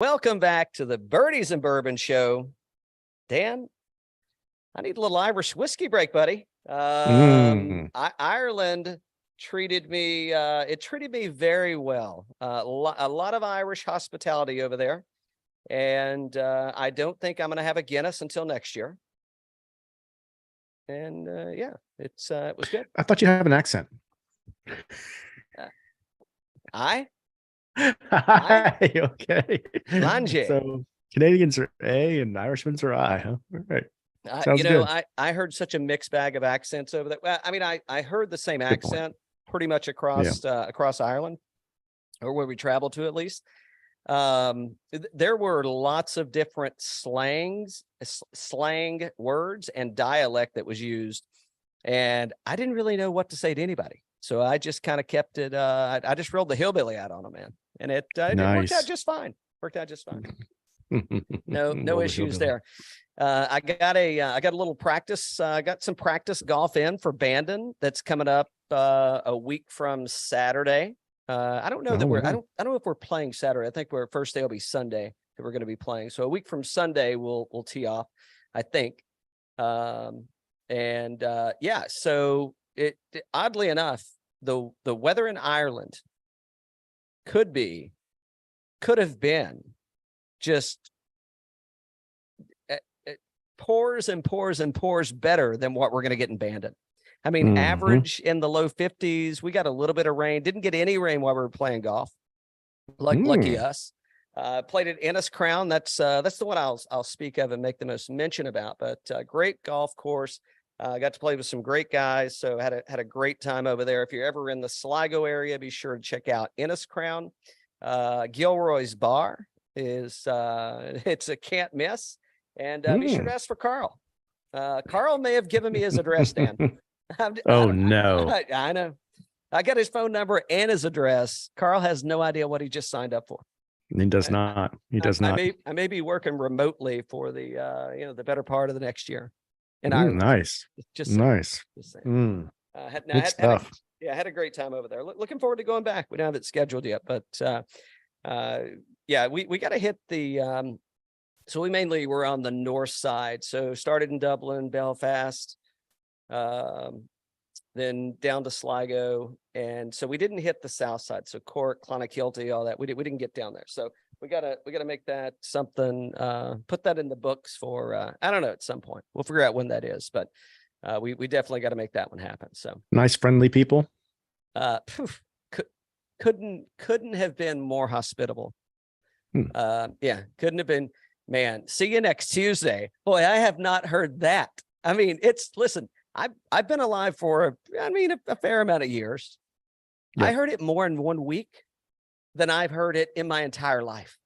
Welcome back to the Birdies and Bourbon Show. Dan, I need a little Irish whiskey break, buddy. Ireland treated me, it treated me very well. A lot of Irish hospitality over there. And I don't think I'm going to have a Guinness until next year. And yeah, it was good. I thought you have an accent. Okay. Lange. So Canadians are A and Irishmen are I, huh? All right. You know, I heard such a mixed bag of accents over there. Well, I mean, I heard the same accent pretty much across across Ireland, or where we traveled to at least. There were lots of different slang words and dialect that was used, and I didn't really know what to say to anybody. So I just kind of kept it. I just rolled the hillbilly out on them, man, and it worked out just fine. No issues there. I got a little practice. I got some practice golf in for Brendon that's coming up a week from Saturday. I don't know that I don't know if we're playing Saturday. I think our first day will be Sunday that we're going to be playing. So a week from Sunday we'll tee off, I think. Yeah, so it oddly enough, the weather in Ireland could have been just pours and pours and pours better than what we're going to get in Brendon. I mean, average in the low 50s. We got a little bit of rain. Didn't get any rain while we were playing golf. Lucky us. Played at Enniscrown. That's the one I'll speak of and make the most mention about. But great golf course. Got to play with some great guys. So had a great time over there. If you're ever in the Sligo area, be sure to check out Enniscrown. Gilroy's Bar is it's a can't miss. And be sure to ask for Carl. Carl may have given me his address, Dan. No. I know. I got his phone number and his address. Carl has no idea what he just signed up for. He does not. He does not. I may be working remotely for the the better part of the next year. In Ireland. Nice. Just nice. Just saying. Good stuff. I had a great time over there. Looking forward to going back. We don't have it scheduled yet, but yeah, we got to hit the. So we mainly were on the north side. So started in Dublin, Belfast, then down to Sligo, and so we didn't hit the south side. So Cork, Clonakilty, all that. We didn't get down there. So we gotta make that something. Put that in the books for I don't know, at some point. We'll figure out when that is, but we definitely got to make that one happen. So nice, friendly people. Couldn't have been more hospitable. Yeah, couldn't have been. Man, see you next Tuesday. Boy, I have not heard that. I mean, listen, I've been alive for a fair amount of years. Yeah. I heard it more in 1 week than I've heard it in my entire life.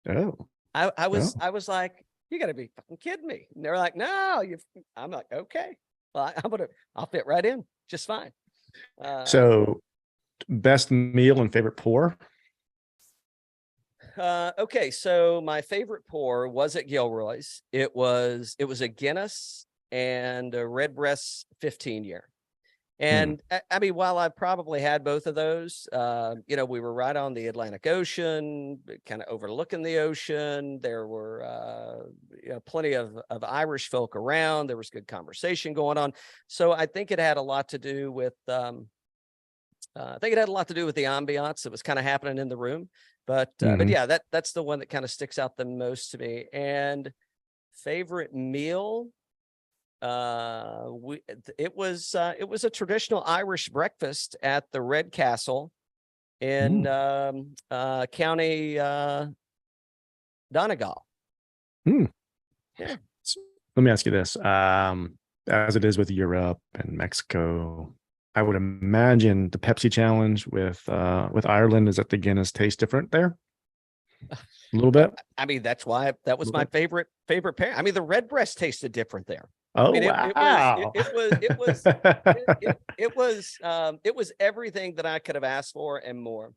Oh. I was like, you got to be fucking kidding me. And they're like, no, I'm like, okay. Well, I'll fit right in just fine. So best meal and favorite pour? Okay, so my favorite pour was at Gilroy's. It was a Guinness and a Redbreast 15-year. And I mean, while I probably had both of those, we were right on the Atlantic Ocean, kind of overlooking the ocean. There were plenty of Irish folk around. There was good conversation going on. So I think it had a lot to do with the ambiance that was kind of happening in the room. But yeah, that's the one that kind of sticks out the most to me. And favorite meal, it was a traditional Irish breakfast at the Red Castle in County Donegal. Yeah. Let me ask you this: as it is with Europe and Mexico, I would imagine the Pepsi challenge with Ireland is that the Guinness tastes different there a little bit. I mean, that was my favorite pair. I mean, the Redbreast tasted different there. Oh, I mean, wow. It was everything that I could have asked for and more.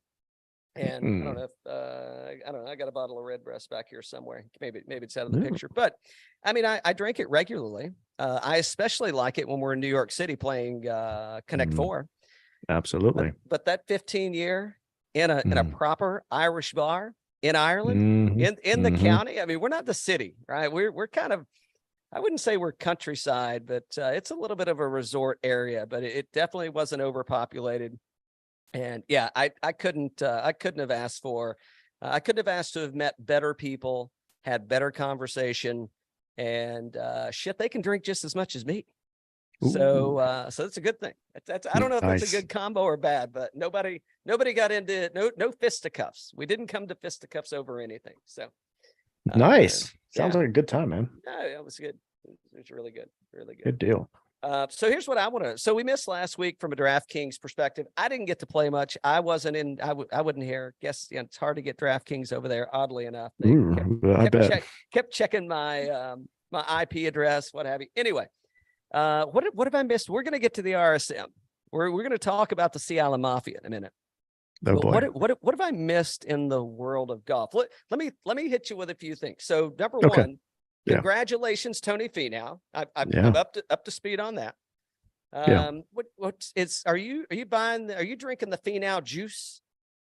And I don't know if I got a bottle of Redbreast back here somewhere. Maybe it's out of the picture. But I mean, I drink it regularly. I especially like it when we're in New York City playing Connect Four. Absolutely. But that 15-year in a proper Irish bar, in Ireland, in the Mm-hmm. county. I mean, we're not the city, right? We're kind of, I wouldn't say we're countryside, but it's a little bit of a resort area, but it definitely wasn't overpopulated. And yeah, I couldn't have asked for, I couldn't have asked to have met better people, had better conversation, and shit, they can drink just as much as me. So that's a good thing. That's I don't know if that's a good combo or bad, but nobody got into no fisticuffs. We didn't come to fisticuffs over anything. So nice. Sounds like a good time, man. No, it was good. It was really good. Really good. Good deal. So here's what I want to. So we missed last week from a DraftKings perspective. I didn't get to play much. I wasn't in. I wouldn't hear. Guess it's hard to get DraftKings over there. Oddly enough, they kept checking my my IP address, what have you. Anyway, what have I missed? We're going to get to the RSM. We're going to talk about the Sea Island Mafia in a minute. Oh, boy. What have I missed in the world of golf? Let me hit you with a few things. So number one. Congratulations, Tony Finau. I'm up to speed on that. Are you drinking the Finau juice?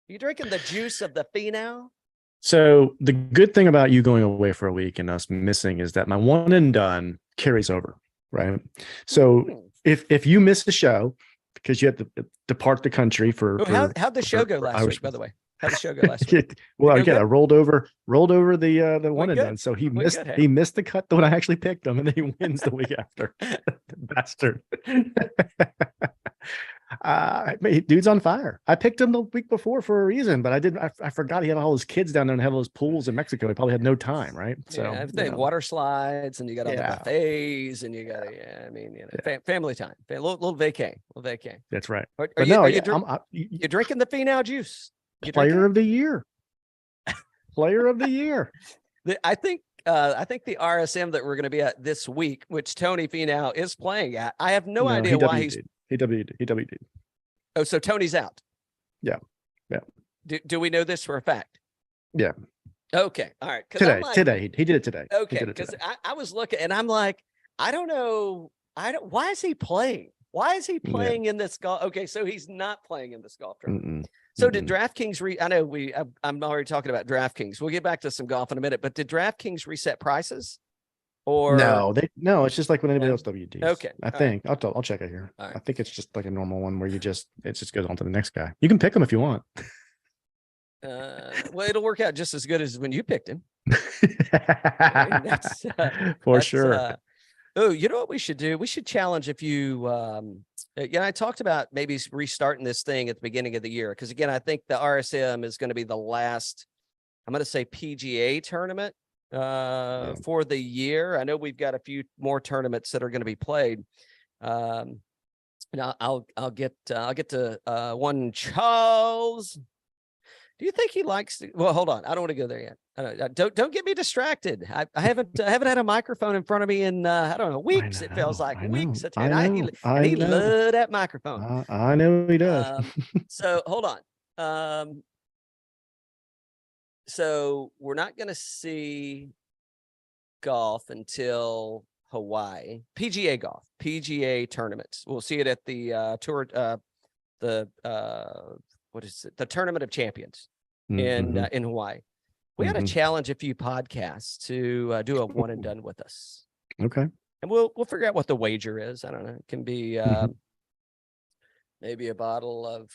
Are you drinking the juice of the Finau? So the good thing about you going away for a week and us missing is that my one and done carries over, right? So if you miss the show because you had to depart the country how'd the show go last week, by the way? How'd the show go last week? Well, again, I rolled over the one and done. So he missed the cut when I actually picked him, and then he wins the week after. Bastard. Dude's on fire. I picked him the week before for a reason, but I forgot he had all his kids down there and have those pools in Mexico. He probably had no time, right? So water slides, and you got all the buffets, and you got family time, little vacay. That's right. You're drinking the Finau juice. Player of the year. Player of the year. I think the RSM that we're going to be at this week, which Tony Finau is playing at, I have no idea why he's. He WD'd. Oh, so Tony's out. Yeah. Do we know this for a fact? Yeah. Okay. All right. Today. He did it today. Okay. Because I was looking and I'm like, I don't know. Why is he playing? Why is he playing in this golf? Okay. So he's not playing in this golf tournament. So did DraftKings I know I'm already talking about DraftKings. We'll get back to some golf in a minute, but did DraftKings reset prices? Or no, it's just like when anybody else WDs. Okay. I think I'll check it here. Right. I think it's just like a normal one where it just goes on to the next guy. You can pick him if you want. Well, it'll work out just as good as when you picked him. For sure. Oh, you know what we should do? We should challenge if you, I talked about maybe restarting this thing at the beginning of the year. Because again, I think the RSM is going to be the last, I'm going to say PGA tournament for the year. I know we've got a few more tournaments that are going to be played. Now I'll get to one Charles. Do you think he likes to, well, hold on. I don't want to go there yet. Don't get me distracted. I haven't had a microphone in front of me in I don't know, weeks. It feels like weeks. He loved that microphone. I know he does. So hold on. So we're not going to see golf until Hawaii. PGA golf, PGA tournaments. We'll see it at the tour. What is it? The Tournament of Champions in Hawaii. We got to challenge a few podcasts to do a one and done with us. Okay. And we'll figure out what the wager is. I don't know. It can be maybe a bottle of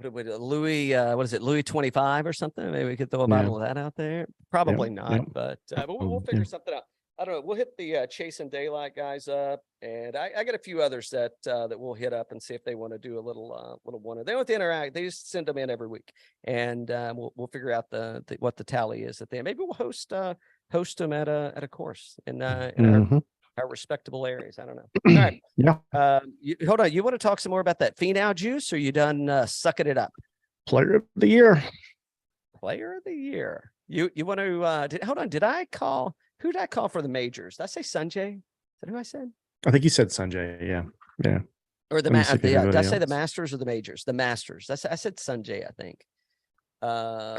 Louis. What is it? Louis 25 or something. Maybe we could throw a bottle of that out there. Probably not, but we'll figure something out. I don't know. We'll hit the Chasing Daylight guys up, and I got a few others that we'll hit up and see if they want to do a little one. They don't have to interact. They just send them in every week, and we'll figure out what the tally is at the end. Maybe we'll host them at a course in our respectable areas. I don't know. All right. Hold on. You want to talk some more about that Finau juice, or you done sucking it up? Player of the year. Player of the year. You want to? Hold on. Did I call? Who did I call for the majors? Did I say Sanjay? Is that who I said? I think you said Sanjay. Yeah. Or did I say the Masters or the majors? The Masters. I said Sanjay, I think. I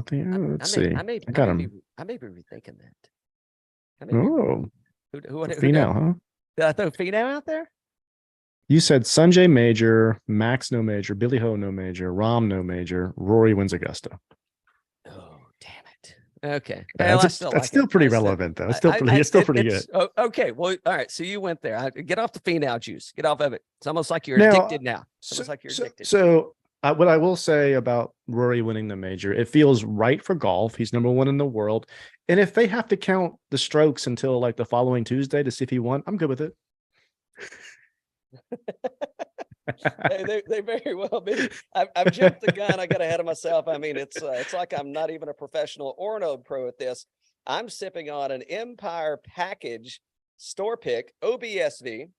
think let's see. I got him. I may be rethinking that. Who Finau, huh? Did I throw Finau out there? You said Sanjay major, Max no major, Billy Ho no major, Rahm no major, Rory wins Augusta. Oh, damn it. Okay. Yeah, Well, I still that's like still it. pretty relevant though. It's still pretty. It's still pretty good. Oh, okay. Well, all right. So you went there. Get off the Finau juice. Get off of it. It's almost like you're Now, addicted now. It's almost like you're addicted. what I will say about Rory winning the major, it feels right for golf. He's number one in the world, and if they have to count the strokes until like the following Tuesday to see if he won, I'm good with it. They very well be. I've jumped the gun. I got ahead of myself. I mean, it's like I'm not even a professional or no pro at this. I'm sipping on an Empire package store pick OBSV,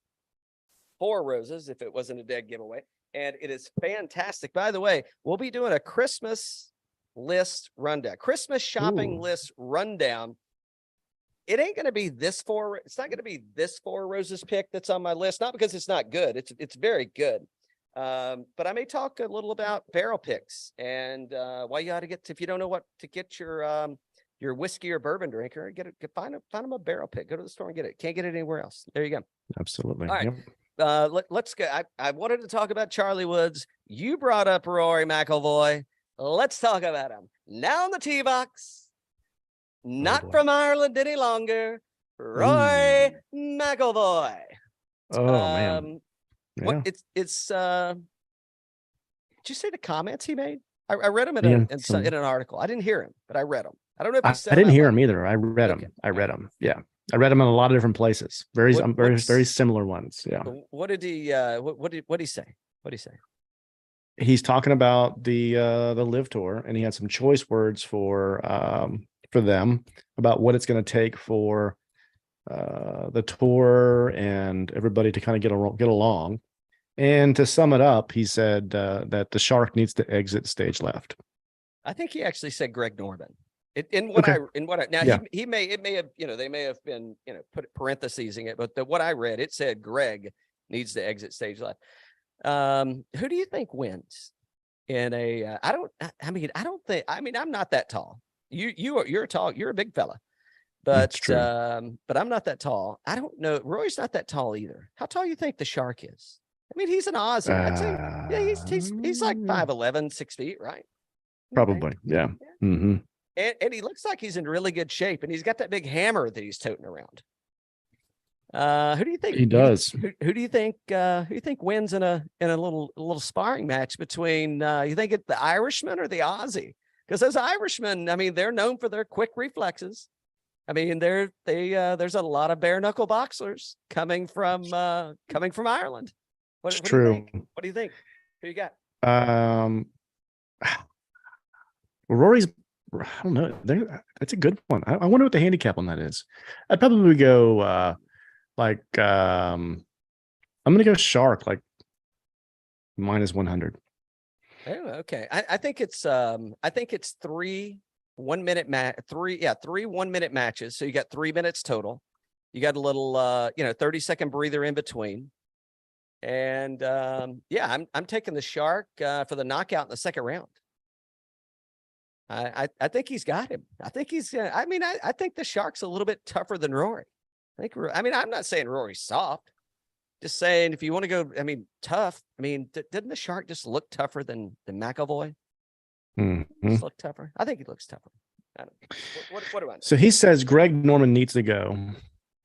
4 roses, if it wasn't a dead giveaway. And it is fantastic. By the way, we'll be doing a Christmas list rundown, Christmas shopping list rundown. It ain't going to be this 4. It's not going to be this 4 roses pick that's on my list. Not because it's not good. It's very good. But I may talk a little about barrel picks and why you ought to get if you don't know what to get your whiskey or bourbon drinker, find them a barrel pick. Go to the store and get it. Can't get it anywhere else. There you go. Absolutely. All right. Yep. Let's go. I wanted to talk about Charlie Woods. You brought up Rory McIlroy. Let's talk about him now on the tee box. Not from Ireland any longer. Rory McIlroy. Oh man. Yeah. What it's did you see the comments he made? I read them in an article. I didn't hear him, but I read them. I don't know if he said I didn't hear him either. I read them. I read them. Yeah. I read them in a lot of different places. Very similar ones. Yeah. What did he what did he say? What did he say? He's talking about the LIV Tour, and he had some choice words for them about what it's going to take for the tour and everybody to kind of get along. And to sum it up, he said that the shark needs to exit stage left. I think he actually said Greg Norman. It may have, they may have been, put parenthesesing it, but what I read, it said Greg needs to exit stage left. Who do you think wins in a, I'm not that tall. You're tall. You're a big fella, but I'm not that tall. I don't know. Roy's not that tall either. How tall you think the shark is? I mean, he's an Aussie. I'd say, yeah, he's like 5'11", 6 feet, right? Probably. Yeah. Mm-hmm. And he looks like he's in really good shape, and he's got that big hammer that he's toting around. Who do you think he does? Who do you think wins in a little sparring match between you think it's the Irishman or the Aussie? Because those Irishmen, I mean, they're known for their quick reflexes. I mean, there's a lot of bare knuckle boxers coming from Ireland. It's true. What do you think? Who you got? Rory's. I don't know. That's a good one. I wonder what the handicap on that is. I'd probably go I'm going to go shark like minus 100. Oh, okay. I think it's 3 1 minute three 1 minute matches. So you got 3 minutes total. You got a little 30-second breather in between. And I'm taking the shark for the knockout in the second round. I think he's got him. I think he's. I think the shark's a little bit tougher than Rory. I'm not saying Rory's soft. Just saying, if you want to go, tough. Didn't the shark just look tougher than McIlroy? Mm-hmm. Just look tougher. I think he looks tougher. I don't know. What do I know? So he says Greg Norman needs to go,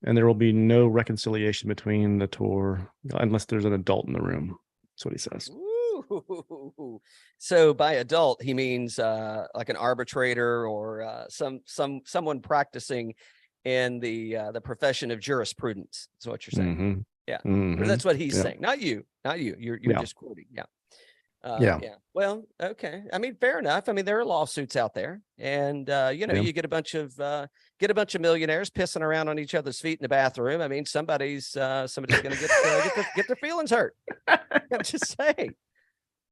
and there will be no reconciliation between the tour unless there's an adult in the room. That's what he says. Ooh. So by adult, he means like an arbitrator or someone practicing in the profession of jurisprudence. Is what you're saying. Mm-hmm. Yeah, mm-hmm. That's what he's saying. Not you. You're just quoting. Yeah. Yeah. Well, okay. Fair enough. There are lawsuits out there, and you get a bunch of millionaires pissing around on each other's feet in the bathroom. Somebody's going to get their feelings hurt. I'm just saying.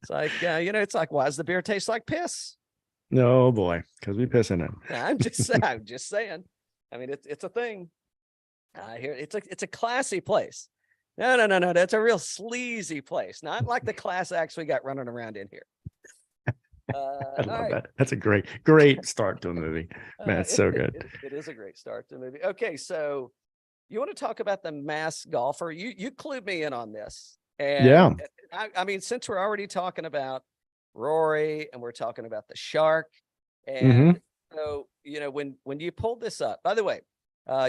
It's like it's like, why does the beer taste like piss? No, boy, because we piss in it. I'm just saying. It's a thing. Here it's a classy place. No. That's a real sleazy place. Not like the class acts we got running around in here. I love that. That's a great start to the movie. Man, it's so good. It is a great start to the movie. Okay, so you want to talk about the mass golfer? You clued me in on this, And I mean, since we're already talking about Rory and we're talking about the Shark, and so, when you pulled this up, by the way,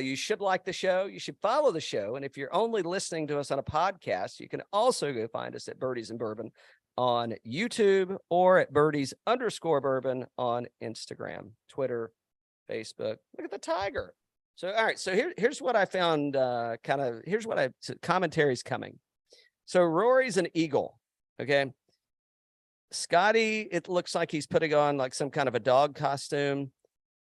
you should like the show. You should follow the show. And if you're only listening to us on a podcast, you can also go find us at Birdies and Bourbon on YouTube or at Birdies_Bourbon on Instagram, Twitter, Facebook. Look at the tiger. So, all right. So here's what I found. Commentary's coming. So Rory's an eagle. Okay. Scotty, it looks like he's putting on like some kind of a dog costume.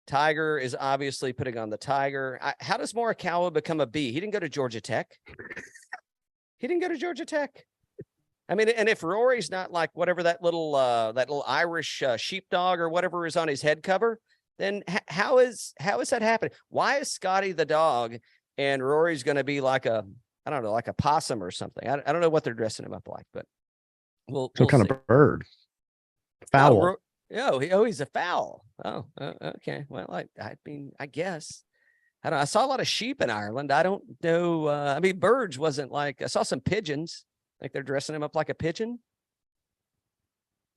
Tiger is obviously putting on the tiger. How does Morikawa become a bee? He didn't go to Georgia Tech. I mean, and if Rory's not like whatever that little Irish sheepdog or whatever is on his head cover, then how is that happening? Why is Scotty the dog and Rory's going to be like a possum or something? I don't know what they're dressing him up like, but we'll kind see. of bird. Fowl. He's a fowl. Oh, okay. Well, I mean, I guess. I don't know. I saw a lot of sheep in Ireland. I don't know. I mean, birds wasn't like, I saw some pigeons. Like they're dressing him up like a pigeon.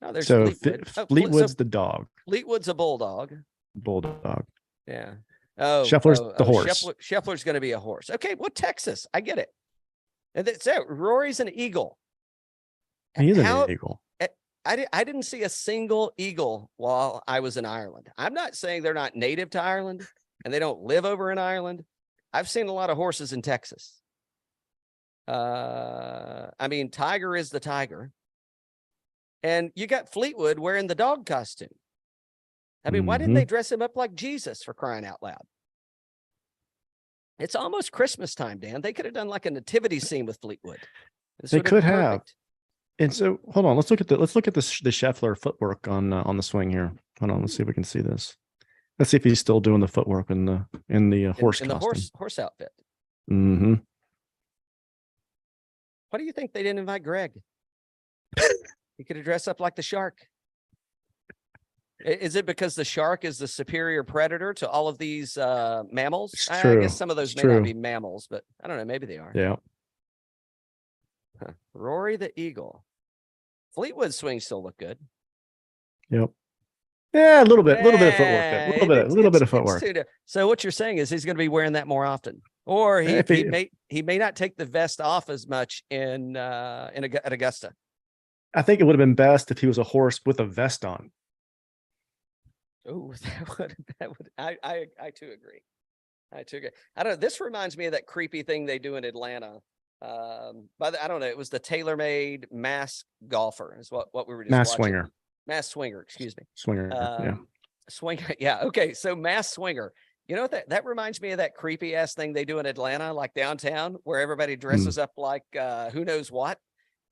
No, there's Fleetwood. Fleetwood's the dog. Fleetwood's a bulldog. Bulldog. Yeah. Scheffler's the horse. Scheffler's going to be a horse. Okay. Well, Texas. I get it. And that's it. Rory's an eagle. He is an eagle. I didn't see a single eagle while I was in Ireland. I'm not saying they're not native to Ireland and they don't live over in Ireland. I've seen a lot of horses in Texas. I mean, Tiger is the tiger. And you got Fleetwood wearing the dog costume. I mean, why didn't they dress him up like Jesus, for crying out loud? It's almost Christmas time, Dan. They could have done like a nativity scene with Fleetwood. They could have. And so, hold on. Let's look at the Scheffler footwork on the swing here. Hold on. Let's see if we can see this. Let's see if he's still doing the footwork in the horse costume. The horse outfit. Mm-hmm. Why do you think they didn't invite Greg? He could have dressed up like the Shark. Is it because the Shark is the superior predator to all of these mammals? I guess some of those may not be mammals, but I don't know. Maybe they are. Yeah. Huh. Rory the Eagle. Fleetwood's swing still look good. Yep. Yeah, a little bit of footwork. A little bit of footwork. So what you're saying is he's going to be wearing that more often, or he may not take the vest off as much at Augusta. I think it would have been best if he was a horse with a vest on. Oh, that would. I too agree. I don't know. This reminds me of that creepy thing they do in Atlanta. I don't know. It was the tailor-made mass golfer is what we were just watching. Mass swinger, excuse me. Swinger, yeah. Swinger, yeah. Okay, so mass swinger. You know what that reminds me of that creepy ass thing they do in Atlanta, like downtown, where everybody dresses up like who knows what,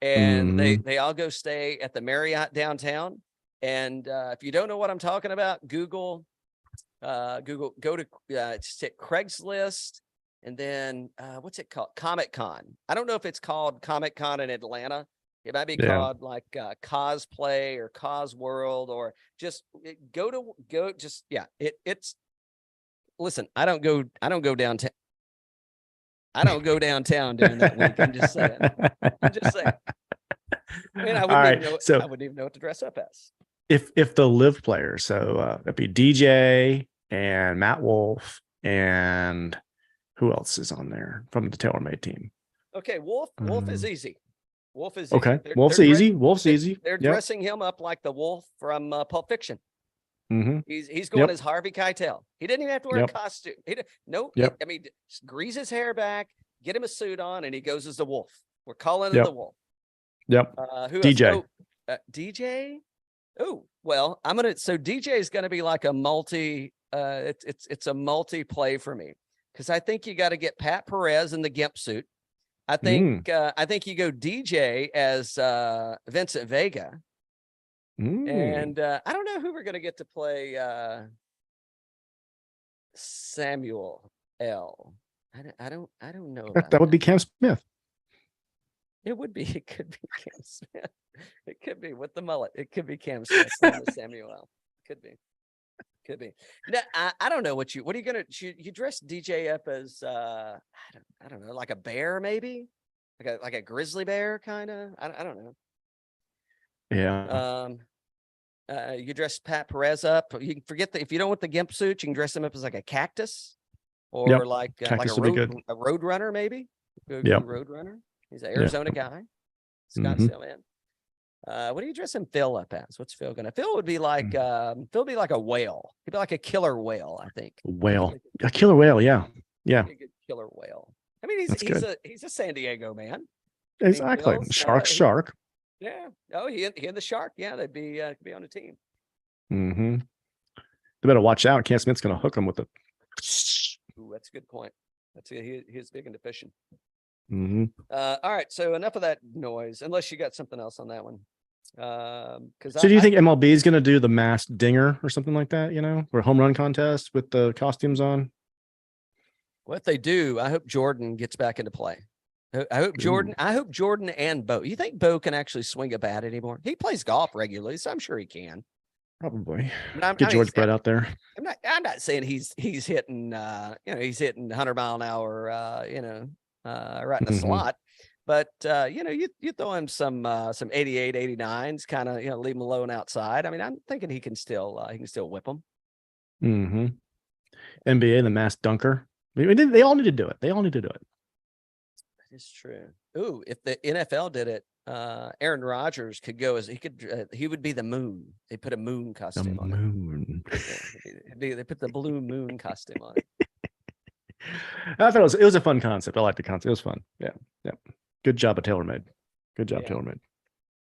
and they all go stay at the Marriott downtown. And if you don't know what I'm talking about, Google, go to Craigslist. And then what's it called? Comic Con. I don't know if it's called Comic Con in Atlanta. It might be called like Cosplay or Cos World, or just it's listen, I don't go downtown. I don't go downtown during that week. I'm just saying. I mean, I wouldn't even know what to dress up as. If the LIV players, so it'd be DJ and Matt Wolff and who else is on there from the TaylorMade team? Okay, Wolff is easy. Wolff is okay. Easy. Wolff's easy. Wolff's easy. They're dressing him up like the Wolf from Pulp Fiction. Mm-hmm. He's going as Harvey Keitel. He didn't even have to wear a costume. I mean, grease his hair back, get him a suit on, and he goes as the Wolf. We're calling him the Wolf. Yep. Who DJ. Else? DJ. Oh, well, so DJ is going to be like a multi. It's a multi play for me, because I think you got to get Pat Perez in the gimp suit. I think you go DJ as Vincent Vega, and I don't know who we're going to get to play Samuel L. I don't know. That would be Cam Smith. It would be. It could be Cam Smith. It could be with the mullet. It could be Cam Smith and Samuel L. Could be. No, I don't know what are you gonna? You dress DJ up as I don't know, like a bear maybe, like a grizzly bear kind of. I don't know. Yeah. You dress Pat Perez up. You can forget that if you don't want the gimp suit, you can dress him up as like a cactus or like Cactus a would be good. road runner maybe. Good Yep. road runner. He's an Arizona guy. Scottsdale man. What do you dress him Phil up as? What's Phil gonna? Phil would be like Phil would be like a whale. He'd be like a killer whale, I think. Whale. A killer whale, yeah. Yeah. A good killer whale. I mean, he's a San Diego man. Exactly. I mean, Shark. Yeah. Oh, he and the Shark. Yeah, they'd be on the team. Mm-hmm. They better watch out. Cam Smith's gonna hook him with it. Ooh, that's a good point. He's big into fishing. Mm-hmm. All right. So enough of that noise, unless you got something else on that one. Because do you think MLB is going to do the masked dinger or something like that? Or home run contest with the costumes on? Well, if they do, I hope Jordan gets back into play. I hope Jordan. I hope Jordan and Bo. You think Bo can actually swing a bat anymore? He plays golf regularly, so I'm sure he can. Probably. Get George Brett out there. I'm not saying he's hitting he's hitting 100-mile-an-hour right in the slot. But you throw him some 88, 89s, kind of leave him alone outside. I mean, I'm thinking he can still whip them. Mm-hmm. NBA, the mass dunker. They all need to do it. That is true. Ooh, if the NFL did it, Aaron Rodgers could go he would be the moon. They put a moon costume on moon. They put the blue moon costume on it. I thought it was a fun concept. I liked the concept. It was fun. Yeah. Good job at TaylorMade. TaylorMade.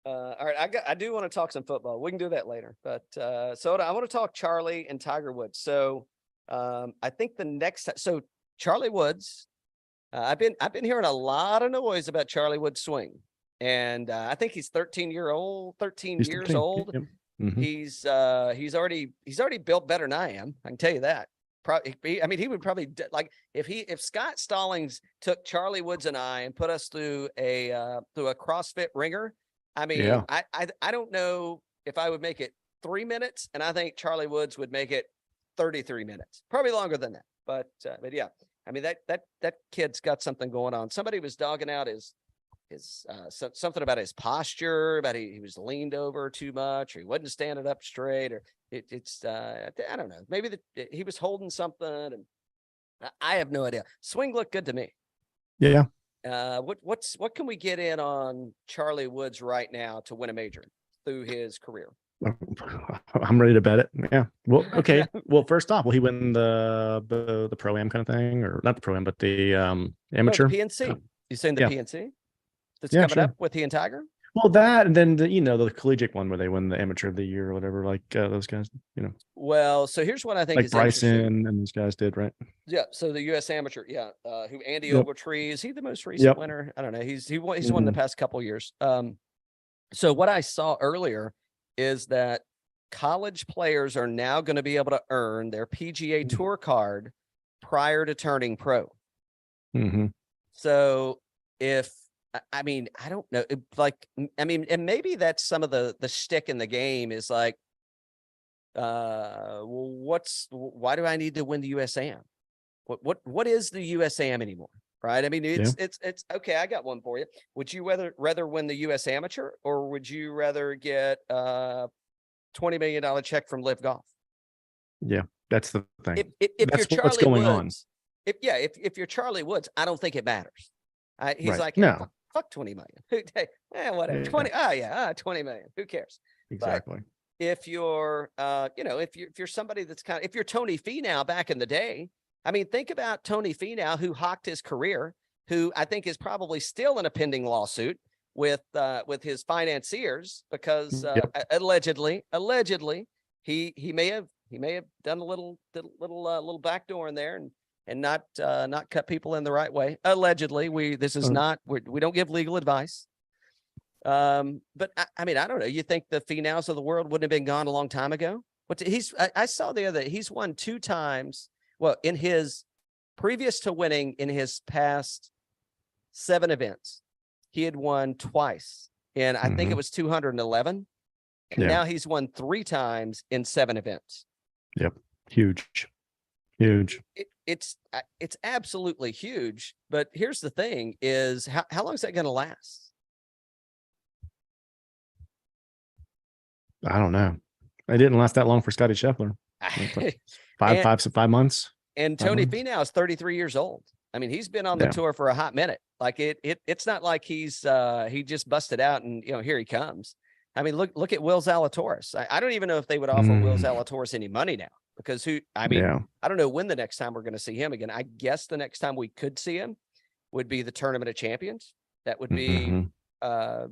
All right, I do want to talk some football. We can do that later. But so I want to talk Charlie and Tiger Woods. So I think the next so Charlie Woods, I've been hearing a lot of noise about Charlie Woods' swing, and I think he's 13 years old. Yep. Mm-hmm. He's already built better than I am. I can tell you that. He would probably like if Scott Stallings took Charlie Woods and I and put us through a CrossFit ringer. I mean, yeah. I don't know if I would make it 3 minutes, and I think Charlie Woods would make it 33 minutes, probably longer than that. But yeah, I mean that kid's got something going on. Somebody was dogging out his something about his posture, about he was leaned over too much, or he wasn't standing up straight, or I don't know. Maybe he was holding something, and I have no idea. Swing looked good to me. Yeah. What can we get in on Charlie Woods right now to win a major through his career? I'm ready to bet it. Yeah. Well, okay. Well, first off, will he win the pro-am kind of thing, or not the pro-am, but the amateur? The PNC. You saying the PNC? That's coming up with he and Tiger? Well, that, and then the collegiate one where they win the amateur of the year or whatever, like those guys, Well, so here's what I think like is Bryson and those guys did, right? Yeah. So the U.S. Amateur, who Andy Ogletree, is he the most recent winner? I don't know. He won the past couple years. So what I saw earlier is that college players are now going to be able to earn their PGA Tour card prior to turning pro. Mm-hmm. So I don't know. And maybe that's some of the stick in the game is like, why do I need to win the USAM? What is the USAM anymore? Right. I mean, it's okay. I got one for you. Would you rather win the US Amateur, or would you rather get $20 million check from LIV Golf? Yeah, that's the thing. If you're Charlie Woods, if you're Charlie Woods, I don't think it matters. He's right. Like, no. Fuck 20 million. Whatever. 20. Yeah. 20 million. Who cares? Exactly. But if you're, if you're somebody that's if you're Tony Finau back in the day, I mean, think about Tony Finau, who hocked his career, who I think is probably still in a pending lawsuit with his financiers because allegedly he may have done a little backdoor in there and not cut people in the right way. Allegedly, we don't give legal advice. But I mean, I don't know. You think the Finaus of the world wouldn't have been gone a long time ago? I saw the other, he's won 2 times. Well, in his previous to winning in his past 7 events, he had won twice. And I think it was 211. And now he's won 3 times in 7 events. Yep. Huge. it's absolutely huge. But here's the thing: is how long is that going to last? I don't know. It didn't last that long for Scotty Scheffler. Like 5 months. And Tony Finau is 33 years old. I mean, he's been on the tour for a hot minute. Like it's not like he just busted out and here he comes. I mean, look at Will Zalatoris. I don't even know if they would offer Will Zalatoris any money now, because I don't know when the next time we're going to see him again. I guess the next time we could see him would be the Tournament of Champions. That would be that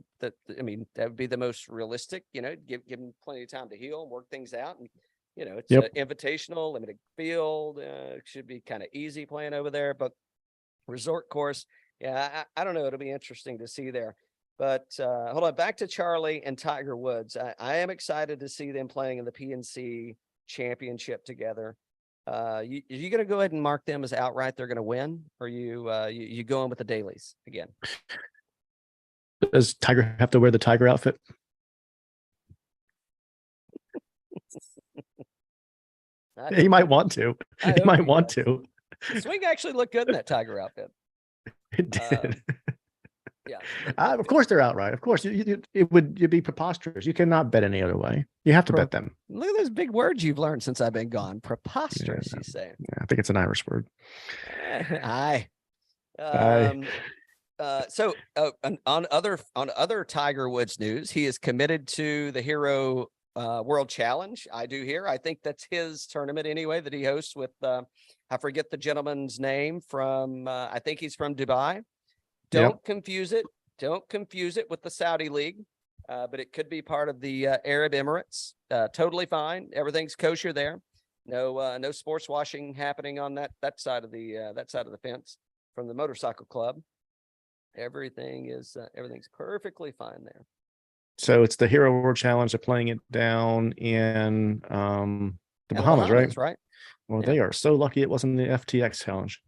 would be the most realistic, give him plenty of time to heal and work things out. And it's an invitational, limited field. It should be kind of easy playing over there, but resort course. Yeah, I don't know. It'll be interesting to see there. But hold on, back to Charlie and Tiger Woods. I am excited to see them playing in the PNC Championship together. You going to go ahead and mark them as outright they're going to win, or you going with the dailies again? Does Tiger have to wear the Tiger outfit? He might want to. He might want to. Swing actually looked good in that Tiger outfit. It did. Yeah. Of course they're outright. Of course, you'd be preposterous. You cannot bet any other way. You have to bet them. Look at those big words you've learned since I've been gone. Preposterous, you say? Yeah, I think it's an Irish word. Aye. So on other Tiger Woods news, he is committed to the Hero World Challenge. I do hear. I think that's his tournament anyway that he hosts with. I forget the gentleman's name from. I think he's from Dubai. Don't confuse it. Don't confuse it with the Saudi League, but it could be part of the Arab Emirates. Totally fine. Everything's kosher there. No sports washing happening on that side of the fence from the motorcycle club. Everything's perfectly fine there. So it's the Hero World Challenge. They're playing it down in the Bahamas, right? Right. Well, they are so lucky it wasn't the FTX Challenge.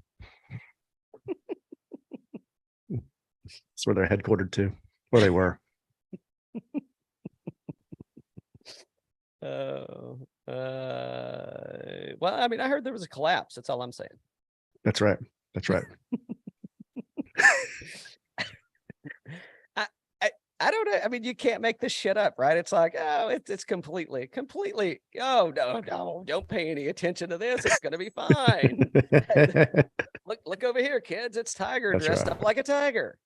That's where they're headquartered to, where they were. Well, I mean, I heard there was a collapse. That's all I'm saying. That's right. I don't know. I mean, you can't make this shit up, right? It's like, it's completely. Oh, no, don't pay any attention to this. It's going to be fine. Look over here, kids. It's Tiger dressed up like a tiger.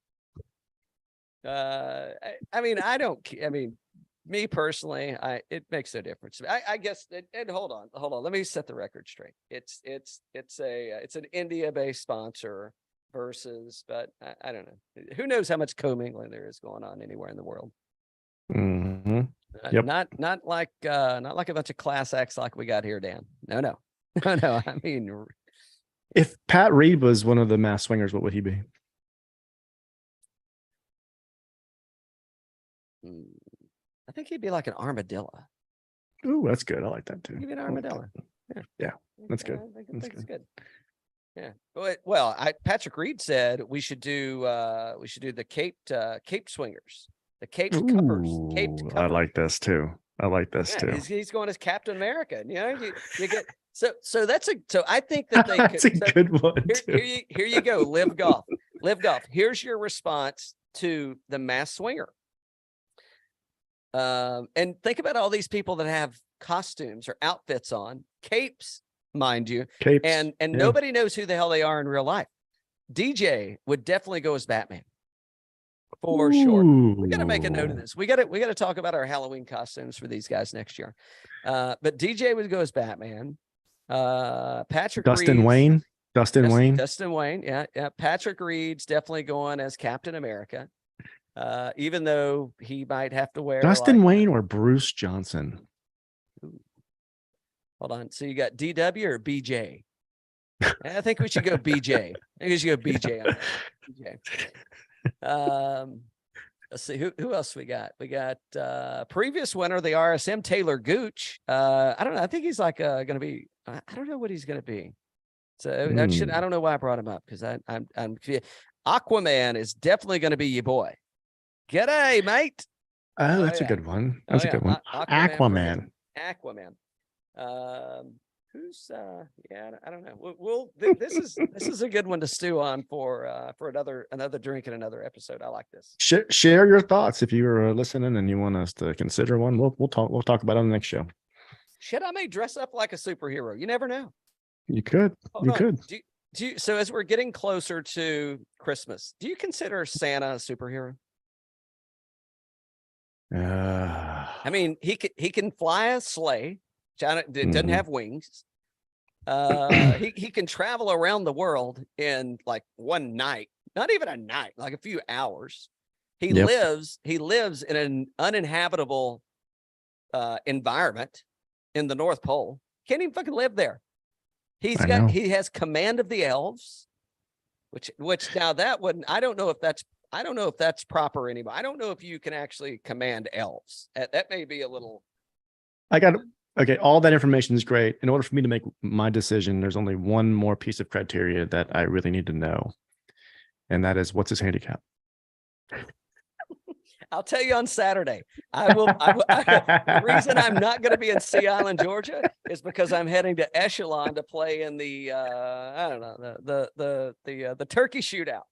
Me personally, it makes no difference. I guess, and hold on. Let me set the record straight. It's an India-based sponsor versus, but I don't know. Who knows how much commingling there is going on anywhere in the world? Mm-hmm. Yep. Not like a bunch of class acts like we got here, Dan. No. I mean, if Pat Reed was one of the mass swingers, what would he be? I think he'd be like an armadillo. Ooh, that's good. I like that too. He'd be an armadillo. Yeah, that's good. I think it's good. Yeah. Well, Patrick Reed said we should do the Cape swingers, the Cape cuppers. I like this too. Too. He's going as Captain America. You get so I think that they that's could, a good one. Here you go. Live golf. Here's your response to the mass swinger. And think about all these people that have costumes or outfits on, capes, mind you, and nobody knows who the hell they are in real life. DJ would definitely go as Batman for sure. We got to make a note of this. We got to talk about our Halloween costumes for these guys next year. But DJ would go as Batman. Dustin Wayne. Yeah. Patrick Reed's definitely going as Captain America. Even though he might have to wear Dustin Wayne or Bruce Johnson. Ooh. Hold on. So you got DW or BJ? I think we should go BJ. Let's see who else we got. We got previous winner of the RSM, Taylor Gooch. I don't know. I think he's like going to be. I don't know what he's going to be. So I don't know why I brought him up, because I'm Aquaman is definitely going to be your boy. G'day, mate. That's a good one. That's a good one. Aquaman. Who Who's yeah, I don't know. This is a good one to stew on for another drink and another episode. I like this. Share your thoughts if you're listening and you want us to consider one. We'll talk about it on the next show. Shit, I may dress up like a superhero. You never know. You could. Could. Do you, so as we're getting closer to Christmas, do you consider Santa a superhero? I mean, he can fly a sleigh. It doesn't have wings. He can travel around the world in like one night, not even a night, like a few hours. He lives in an uninhabitable environment in the North Pole. Can't even fucking live there. He has command of the elves, which now that wouldn't, I don't know if that's proper anymore. I don't know if you can actually command elves. That may be a little. Okay, all that information is great. In order for me to make my decision, there's only one more piece of criteria that I really need to know. And that is, what's his handicap? I'll tell you on Saturday. The reason I'm not going to be in Sea Island, Georgia, is because I'm heading to Echelon to play in the I don't know, the turkey shootout.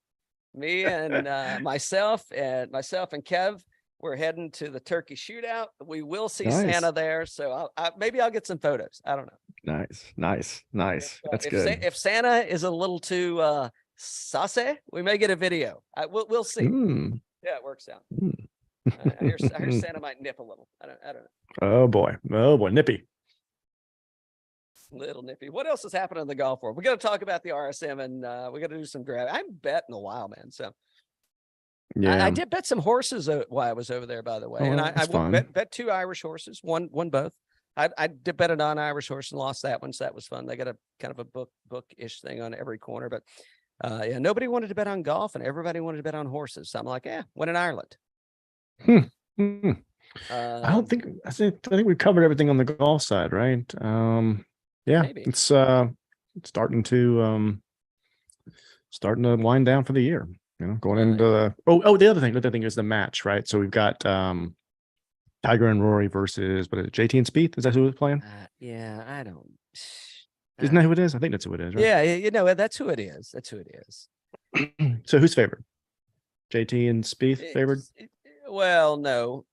Me and myself and Kev, we're heading to the turkey shootout. We will see Santa there, so maybe I'll get some photos. I don't know. Nice. That's good. If Santa is a little too saucy, we may get a video. We'll see. Yeah, it works out. I hear Santa might nip a little. I don't know. Oh boy, nippy. Little nippy. What else has happened on the golf world? We got to talk about the RSM, and we got to do some draft. I haven't bet in a while, man. So yeah, I did bet some horses while I was over there, by the way. And I bet 2 Irish horses, won both. I did bet a non-Irish horse and lost that one, so that was fun. They got a kind of a book-ish thing on every corner, but yeah, nobody wanted to bet on golf, and everybody wanted to bet on horses. So I'm like, win in Ireland. I think we've covered everything on the golf side, right? Yeah, maybe. It's starting to wind down for the year. You know, going into the the other thing is the match, right? So we've got Tiger and Rory versus JT and Spieth. Is that who was playing? Yeah, I don't. Isn't that who it is? I think that's who it is, right? Yeah, that's who it is. So who's favored? JT and Spieth favored? Well, no.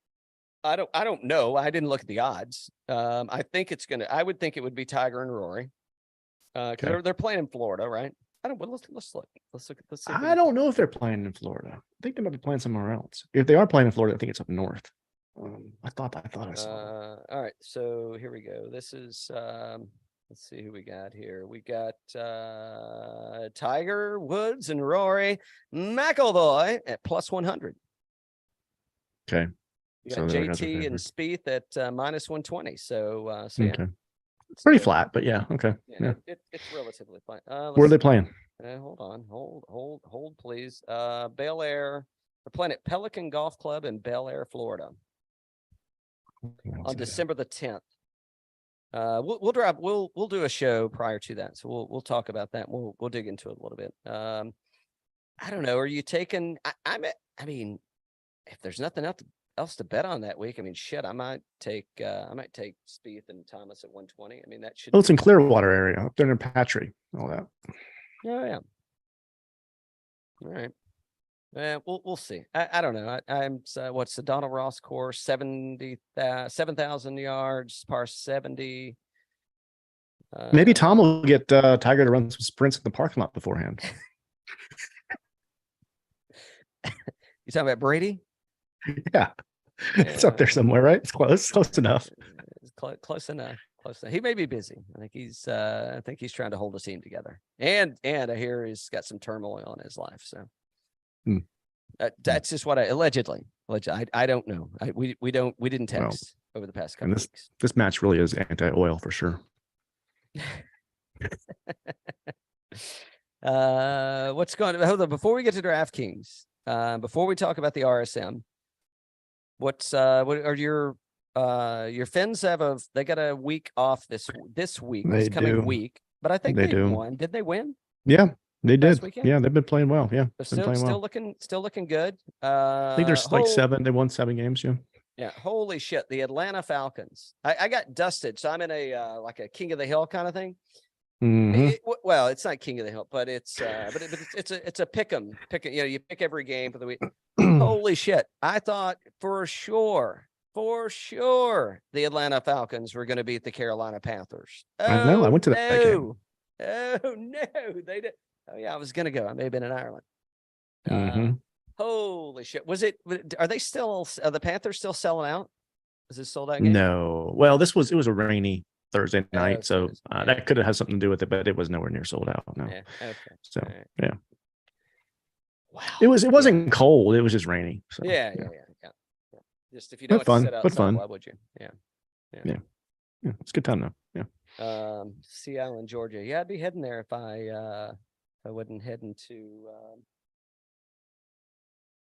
I don't know. I didn't look at the odds. I would think it would be Tiger and Rory. Because they're playing in Florida, right? Let's look. I don't know if they're playing in Florida. I think they might be playing somewhere else. If they are playing in Florida, I think it's up north. I thought I saw. All right, so here we go. This is let's see who we got here. We got Tiger Woods and Rory McIlroy at plus 100. Okay. You got JT and Spieth at minus 120. So yeah. Okay. It's pretty flat, but yeah. Okay. Yeah. It's relatively flat. Where are they playing? Hold on. Hold, please. Bel Air. They're playing at Pelican Golf Club in Bel Air, Florida, on December the 10th. We'll do a show prior to that, so we'll talk about that. We'll dig into it a little bit. I don't know. Are you taking? I mean, if there's nothing else to bet on that week, I mean, shit, I might take Spieth and Thomas at 120. I mean, that should. Oh, it's in Clearwater area up there in Patry, all that. Oh yeah. All right. We'll see. I don't know. I'm what's the Donald Ross course? 7,000 yards, par 70. Maybe Tom will get Tiger to run some sprints in the parking lot beforehand. You talking about Brady? Yeah. It's up there somewhere, right? It's close enough. It's close enough. He may be busy. I think he's trying to hold his team together. And I hear he's got some turmoil in his life. So that's just what allegedly. I don't know. We didn't text over the past couple weeks. This match really is anti-oil for sure. What's going on? Hold on, before we get to DraftKings, before we talk about the RSM, what are your Finns they got a week off this week, this coming week, but I think they won. Did they win? Yeah, they did. Yeah, they've been playing well. Yeah, still looking good. I think there's like 7. They won 7 games. Yeah. Yeah, holy shit! The Atlanta Falcons. I got dusted, so I'm in a like a King of the Hill kind of thing. Well, it's not King of the Hill, but it's it's a pick 'em. You pick every game for the week. Holy shit! I thought for sure, the Atlanta Falcons were going to beat the Carolina Panthers. I know. I went to that game. Oh no, they did. Oh yeah, I was going to go. I may have been in Ireland. Holy shit! Are they still? Are the Panthers still selling out? Is it sold out game? No. Well, it was a rainy Thursday night, so that could have had something to do with it, but it was nowhere near sold out. No. Yeah. Okay. So yeah. Wow. It wasn't cold. It was just rainy. So, yeah. Just if you don't sit outside, why would you? Yeah. It's a good time though. Yeah. Sea Island, Georgia. Yeah, I'd be heading there if I wouldn't head into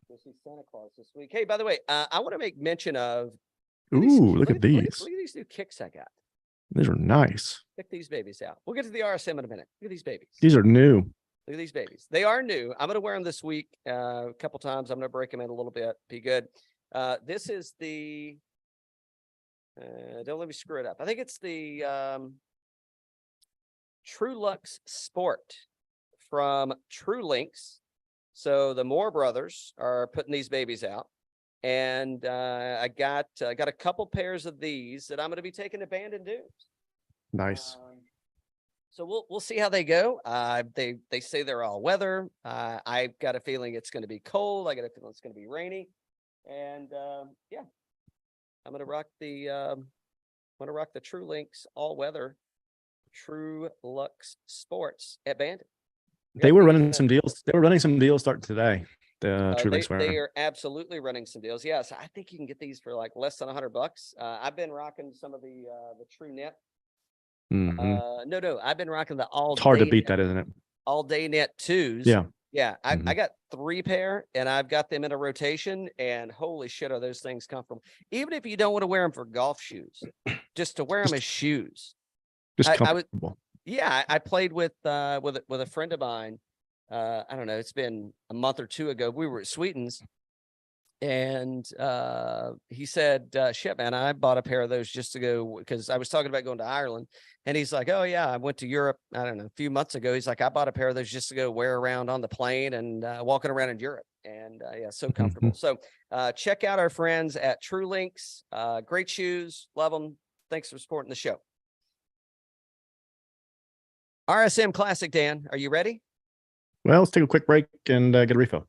go see Santa Claus this week. Hey, by the way, I want to make mention of. Look at these. Look at these new kicks I got. These are nice. Check these babies out. We'll get to the RSM in a minute. Look at these babies. These are new. Look at these babies. They are new. I'm going to wear them this week a couple times. I'm going to break them in a little bit. Be good. This is the. Don't let me screw it up. I think it's the True Lux Sport from True Links. So the Moore brothers are putting these babies out, and I got a couple pairs of these that I'm going to be taking to Bandon Dunes. Nice. So we'll see how they go. They say they're all weather. I've got a feeling it's going to be cold. I got a feeling it's going to be rainy, and I'm going to rock the True Links all weather True Lux Sports at Bandon. They were running some deals. They were running some deals starting today. The True Links they are absolutely running some deals. Yes, I think you can get these for like less than $100. I've been rocking some of the True Net. No, I've been rocking the all. It's hard to beat that, isn't it? All Day Net 2s. Yeah. I got 3 pair, and I've got them in a rotation. And holy shit, are those things comfortable? Even if you don't want to wear them for golf shoes, just to wear them as shoes. Just comfortable. I played with a friend of mine. I don't know. It's been a month or two ago. We were at Sweetens, and he said, "Shit, man, I bought a pair of those just to go because I was talking about going to Ireland." And he's like, "Oh yeah, I went to Europe. I don't know, a few months ago." He's like, "I bought a pair of those just to go wear around on the plane and walking around in Europe." And so comfortable. So check out our friends at True Links. Great shoes, love them. Thanks for supporting the show. RSM Classic, Dan, are you ready? Well, let's take a quick break and get a refill.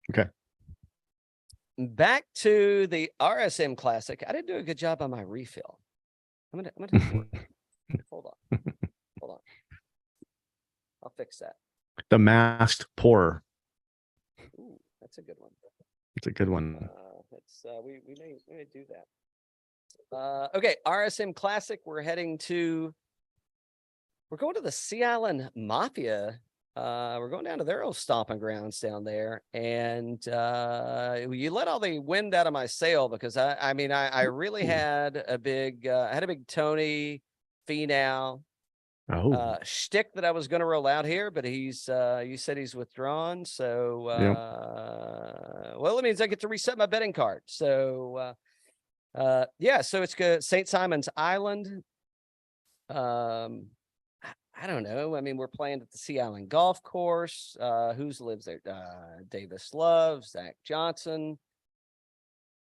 Okay. Back to the RSM Classic. I didn't do a good job on my refill. I'm gonna hold on. I'll fix that. The masked pourer. Ooh, that's a good one. It's a good one. We may do that. Okay, RSM Classic. We're going to the Sea Island Mafia. We're going down to their old stomping grounds down there, and you let all the wind out of my sail because I really had a big Tony Finau shtick that I was going to roll out here, but you said he's withdrawn, so well, it means I get to reset my betting card. So so it's good. St. Simon's Island. I don't know. I mean, we're playing at the Sea Island Golf Course. Who's lives there? Davis Love, Zach Johnson.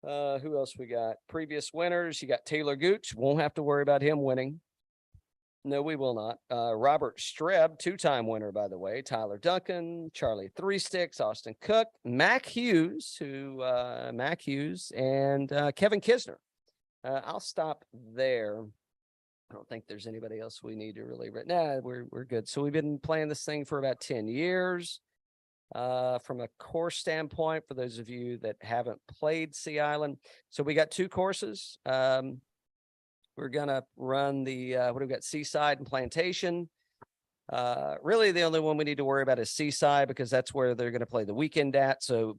Who else we got? Previous winners. You got Taylor Gooch. Won't have to worry about him winning. No, we will not. Robert Streb, 2-time winner, by the way. Tyler Duncan, Charlie Three Sticks, Austin Cook, Mac Hughes, and Kevin Kisner. I'll stop there. I don't think there's anybody else we need to really. Nah, we're good. So we've been playing this thing for about 10 years. From a course standpoint, for those of you that haven't played Sea Island, so we got 2 courses. We're gonna run the what do we got? Seaside and Plantation. Really, the only one we need to worry about is Seaside because that's where they're going to play the weekend at. So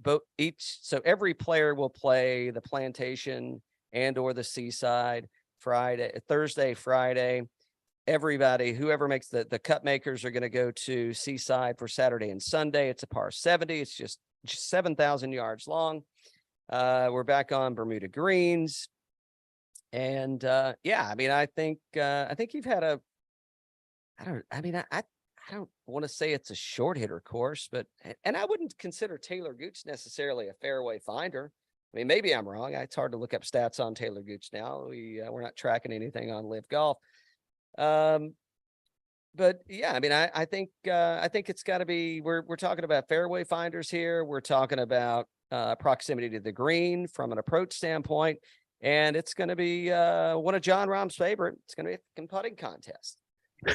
every player will play the Plantation and or the Seaside Thursday, Friday. Everybody, whoever makes the cut makers are going to go to Seaside for Saturday and Sunday. It's a par 70. It's just 7,000 yards long. We're back on Bermuda greens. And yeah, I mean, I think you've had a, I don't want to say it's a short hitter course, but, and I wouldn't consider Taylor Gooch necessarily a fairway finder. I mean, maybe I'm wrong. It's hard to look up stats on Taylor Gooch now. We're not tracking anything on LIV Golf. But yeah, I mean, I think it's got to be, we're talking about fairway finders here. We're talking about proximity to the green from an approach standpoint. And it's going to be one of John Rahm's favorite. It's going to be a putting contest.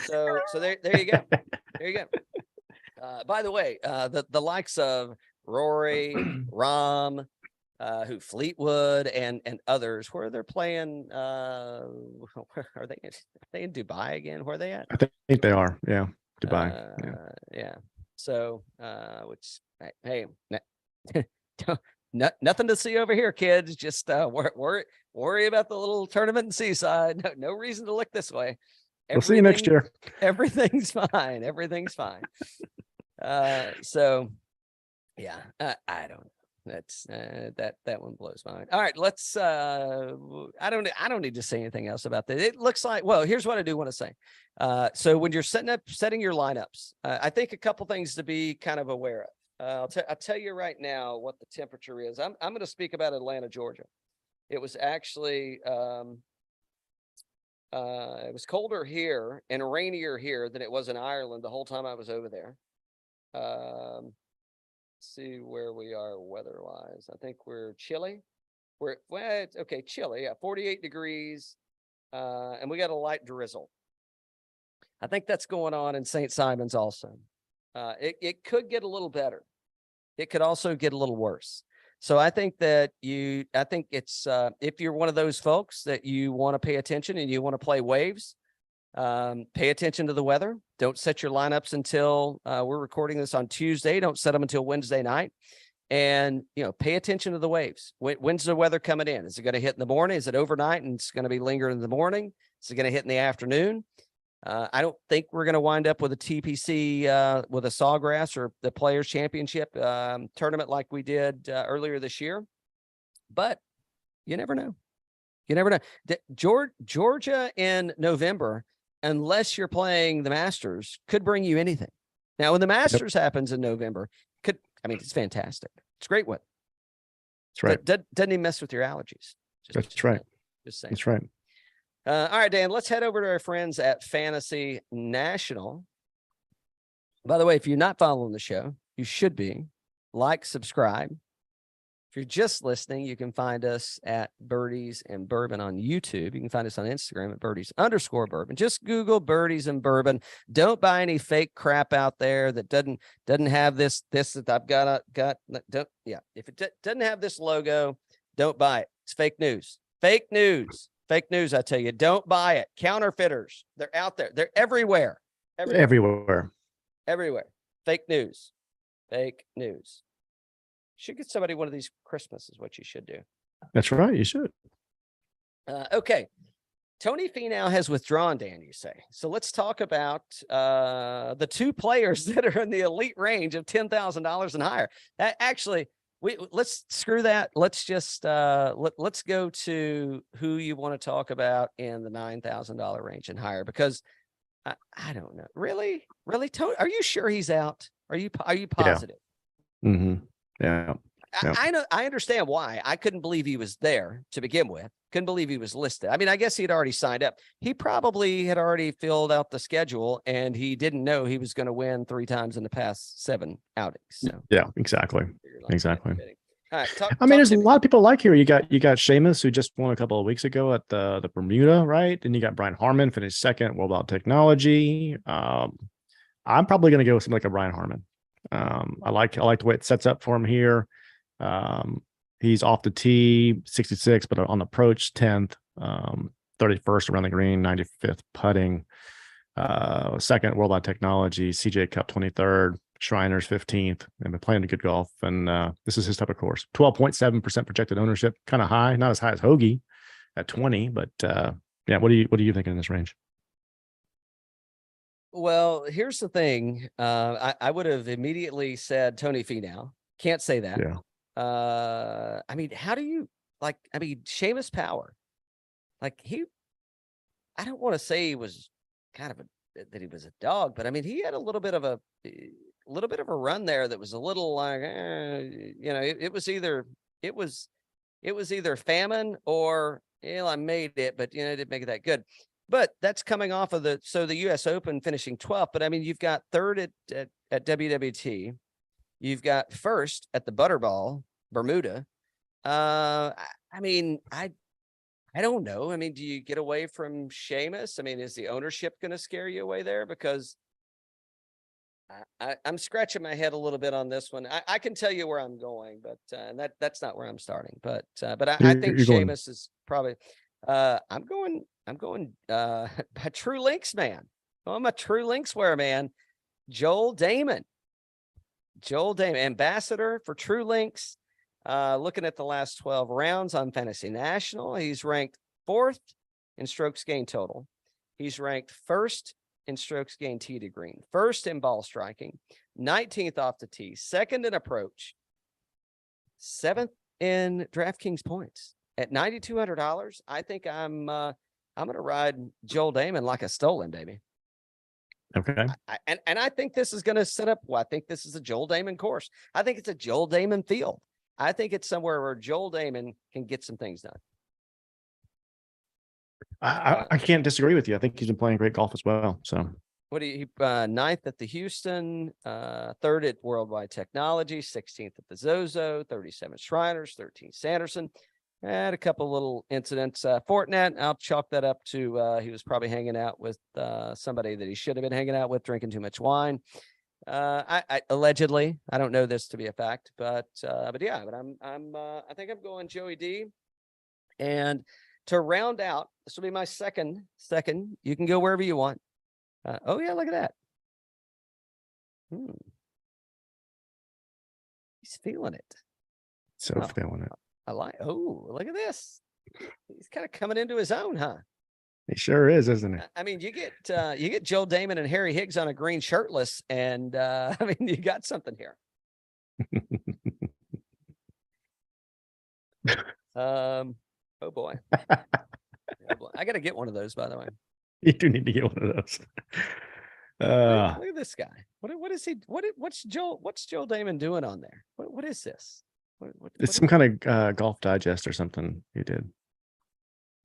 So there you go. There you go. By the way, the likes of Rory, Rahm, Fleetwood and others, where they're playing, are they in Dubai again? Where are they at? I think they are. Yeah. Dubai. Yeah. So, which, hey, nothing to see over here, kids. Just worry about the little tournament in Seaside. No reason to look this way. We'll see you next year. Everything's fine. Everything's fine. So yeah, I don't know. That's that one blows my mind. All right, let's I don't need to say anything else about that. It looks like, well, here's what I do want to say. So when you're setting your lineups, I think a couple things to be kind of aware of. I'll tell you right now what the temperature is. I'm going to speak about Atlanta, Georgia. It was actually it was colder here and rainier here than it was in Ireland the whole time I was over there. See where we are weather-wise. I think we're chilly. It's okay, chilly. 48 degrees, and we got a light drizzle. I think that's going on in St. Simons also. It could get a little better. It could also get a little worse. So I think it's if you're one of those folks that you want to pay attention and you want to play waves, pay attention to the weather. Don't set your lineups until we're recording this on Tuesday. Don't set them until Wednesday night. And, pay attention to the waves. When's the weather coming in? Is it going to hit in the morning? Is it overnight and it's going to be lingering in the morning? Is it going to hit in the afternoon? I don't think we're going to wind up with a TPC with a Sawgrass or the Players Championship tournament like we did earlier this year. But you never know. You never know. Georgia in November, unless you're playing the Masters, could bring you anything. Now, when the Masters happens in November, it's fantastic. It's great weather. That's right. Doesn't even mess with your allergies. That's right. Just saying. That's right. All right, Dan, let's head over to our friends at Fantasy National. By the way, if you're not following the show, you should be. Like, subscribe. If you're just listening, you can find us at Birdies and Bourbon on YouTube. You can find us on Instagram at Birdies_Bourbon. Just Google Birdies and Bourbon. Don't buy any fake crap out there that doesn't have this that I've got. If it doesn't have this logo, don't buy it. It's fake news. Fake news. Fake news, I tell you. Don't buy it. Counterfeiters. They're out there. They're everywhere. Everywhere. Fake news. Fake news. Should get somebody one of these Christmas is what you should do. That's right. You should. Okay. Tony Finau has withdrawn, Dan, you say. So let's talk about the two players that are in the elite range of $10,000 and higher. Let's screw that. Let's just let's go to who you want to talk about in the $9,000 range and higher, because I don't know. Really, Tony, are you sure he's out? Are you positive? Yeah. Mm-hmm. Yeah. I know. I understand why. I couldn't believe he was there to begin with. Couldn't believe he was listed. I mean, I guess he'd already signed up. He probably had already filled out the schedule, and he didn't know he was going to win 3 times in the past 7 outings. So yeah, exactly. Exactly. All right, there's a lot of people like here. You got Seamus, who just won a couple of weeks ago at the Bermuda, right? And you got Brian Harman finished second, World Out Technology. I'm probably going to go with something like a Brian Harman. I like the way it sets up for him here. He's off the tee 66, but on approach 10th, 31st around the green, 95th putting, second World Out Technology, CJ Cup 23rd, Shriners 15th, and been playing a good golf. And this is his type of course. 12.7% projected ownership, kind of high, not as high as Hoge at 20, but yeah, what do you think in this range? Well, here's the thing. I would have immediately said Tony Finau Can't say that. Yeah. I mean, how do you Seamus Power? Like I don't want to say he was that he was a dog, but I mean, he had a little bit of a run there that was a little like, it was either famine or I made it, but didn't make it that good. But that's coming off of the U.S. Open finishing 12th. But I mean, you've got third at WWT, you've got first at the Butterball Bermuda. I mean, I don't know. I mean, do you get away from Seamus? I mean, is the ownership going to scare you away there? Because I'm scratching my head a little bit on this one. I can tell you where I'm going, but that's not where I'm starting. But I think Seamus is probably. I'm going a True Links man. I'm a True Links wearer, man. Joel Damon, ambassador for True Links. Looking at the last 12 rounds on Fantasy National, he's ranked 4th in strokes gained total. He's ranked 1st in strokes gained tee to green, 1st in ball striking, 19th off the tee, 2nd in approach, 7th in DraftKings points. At $9,200, I think I'm going to ride Joel Damon like I stole him, baby. Okay. And I think this is going to set up. Well, I think this is a Joel Damon course. I think it's a Joel Damon field. I think it's somewhere where Joel Damon can get some things done. I can't disagree with you. I think he's been playing great golf as well. So what do you 9th at the Houston, 3rd at Worldwide Technology, 16th at the Zozo, 37th Shriners, 13th Sanderson. Had a couple little incidents. Fortinet, I'll chalk that up to he was probably hanging out with somebody that he should have been hanging out with, drinking too much wine. I allegedly, I don't know this to be a fact, but yeah, but I think I'm going Joey D. And to round out, this will be my second. You can go wherever you want. Oh yeah, look at that. He's feeling it. Feeling it. I like. Oh, look at this. He's kind of coming into his own, huh? He sure is, isn't he? I mean, you get Joel Damon and Harry Higgs on a green shirtless, and I mean, you got something here. Oh boy. I got to get one of those, by the way. You do need to get one of those. Look at this guy. What is he? What's Joel Damon doing on there? What is this? It's some kind of Golf Digest or something he did.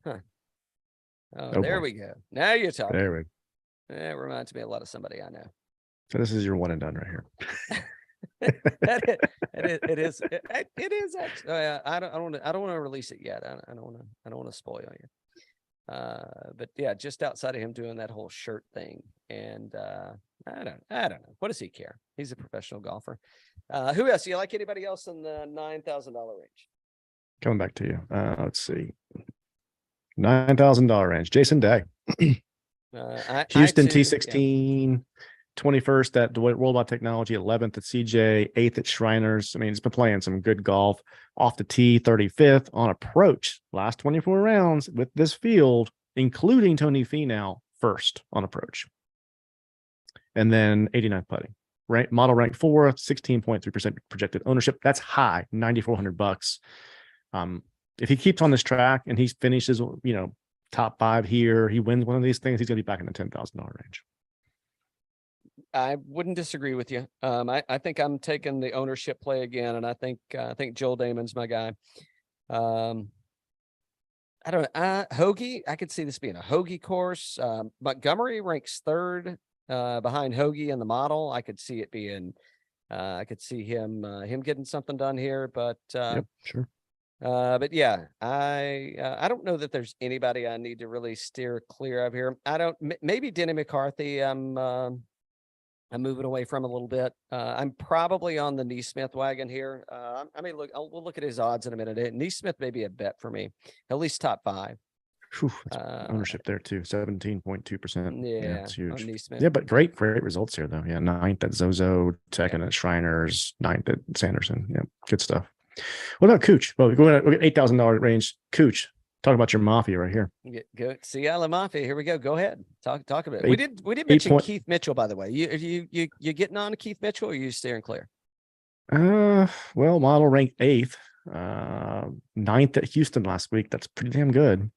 Huh. Oh, there we go. Now you're talking. There we go. It reminds me a lot of somebody I know. So this is your one and done right here. It is actually. I don't want to release it yet. I don't want to spoil you. But yeah, just outside of him doing that whole shirt thing, and I don't know. What does he care? He's a professional golfer. Who else? Do you like anybody else in the $9,000 range? Coming back to you. Let's see. $9,000 range. Jason Day. Houston T16, yeah. 21st at Worldwide Technology, 11th at CJ, 8th at Shriners. I mean, he's been playing some good golf. Off the tee, 35th on approach. Last 24 rounds with this field, including Tony Finau, 1st on approach. And then 89th putting. Model rank 4th, 16.3% projected ownership. That's high, $9,400. If he keeps on this track and he finishes, top 5 here, he wins one of these things, he's going to be back in the $10,000 range. I wouldn't disagree with you. I think I'm taking the ownership play again, and I think Joel Damon's my guy. I don't know. Hoge, I could see this being a Hoge course. Montgomery ranks 3rd behind Hoge in the model. I could see it being. I could see him getting something done here, but yep, sure. But yeah, I don't know that there's anybody I need to really steer clear of here. Maybe Denny McCarthy. I'm moving away from a little bit. I'm probably on the Neesmith wagon here. We'll look at his odds in a minute. Neesmith may be a bet for me, at least top 5. Whew, ownership there too, 17.2%. Yeah, it's huge. Neesmith. Yeah, but great results here though. Yeah, 9th at Zozo, 2nd at Shriners, 9th at Sanderson. Yeah, good stuff. What about Kuch? Well, we're going to $8,000 range. Kuch, talk about your mafia right here. Go see La Mafia. Here we go. Go ahead. Talk about it. We did mention Keith Mitchell, by the way. You getting on Keith Mitchell, or are you steering clear? Well, model ranked 8th, 9th at Houston last week. That's pretty damn good.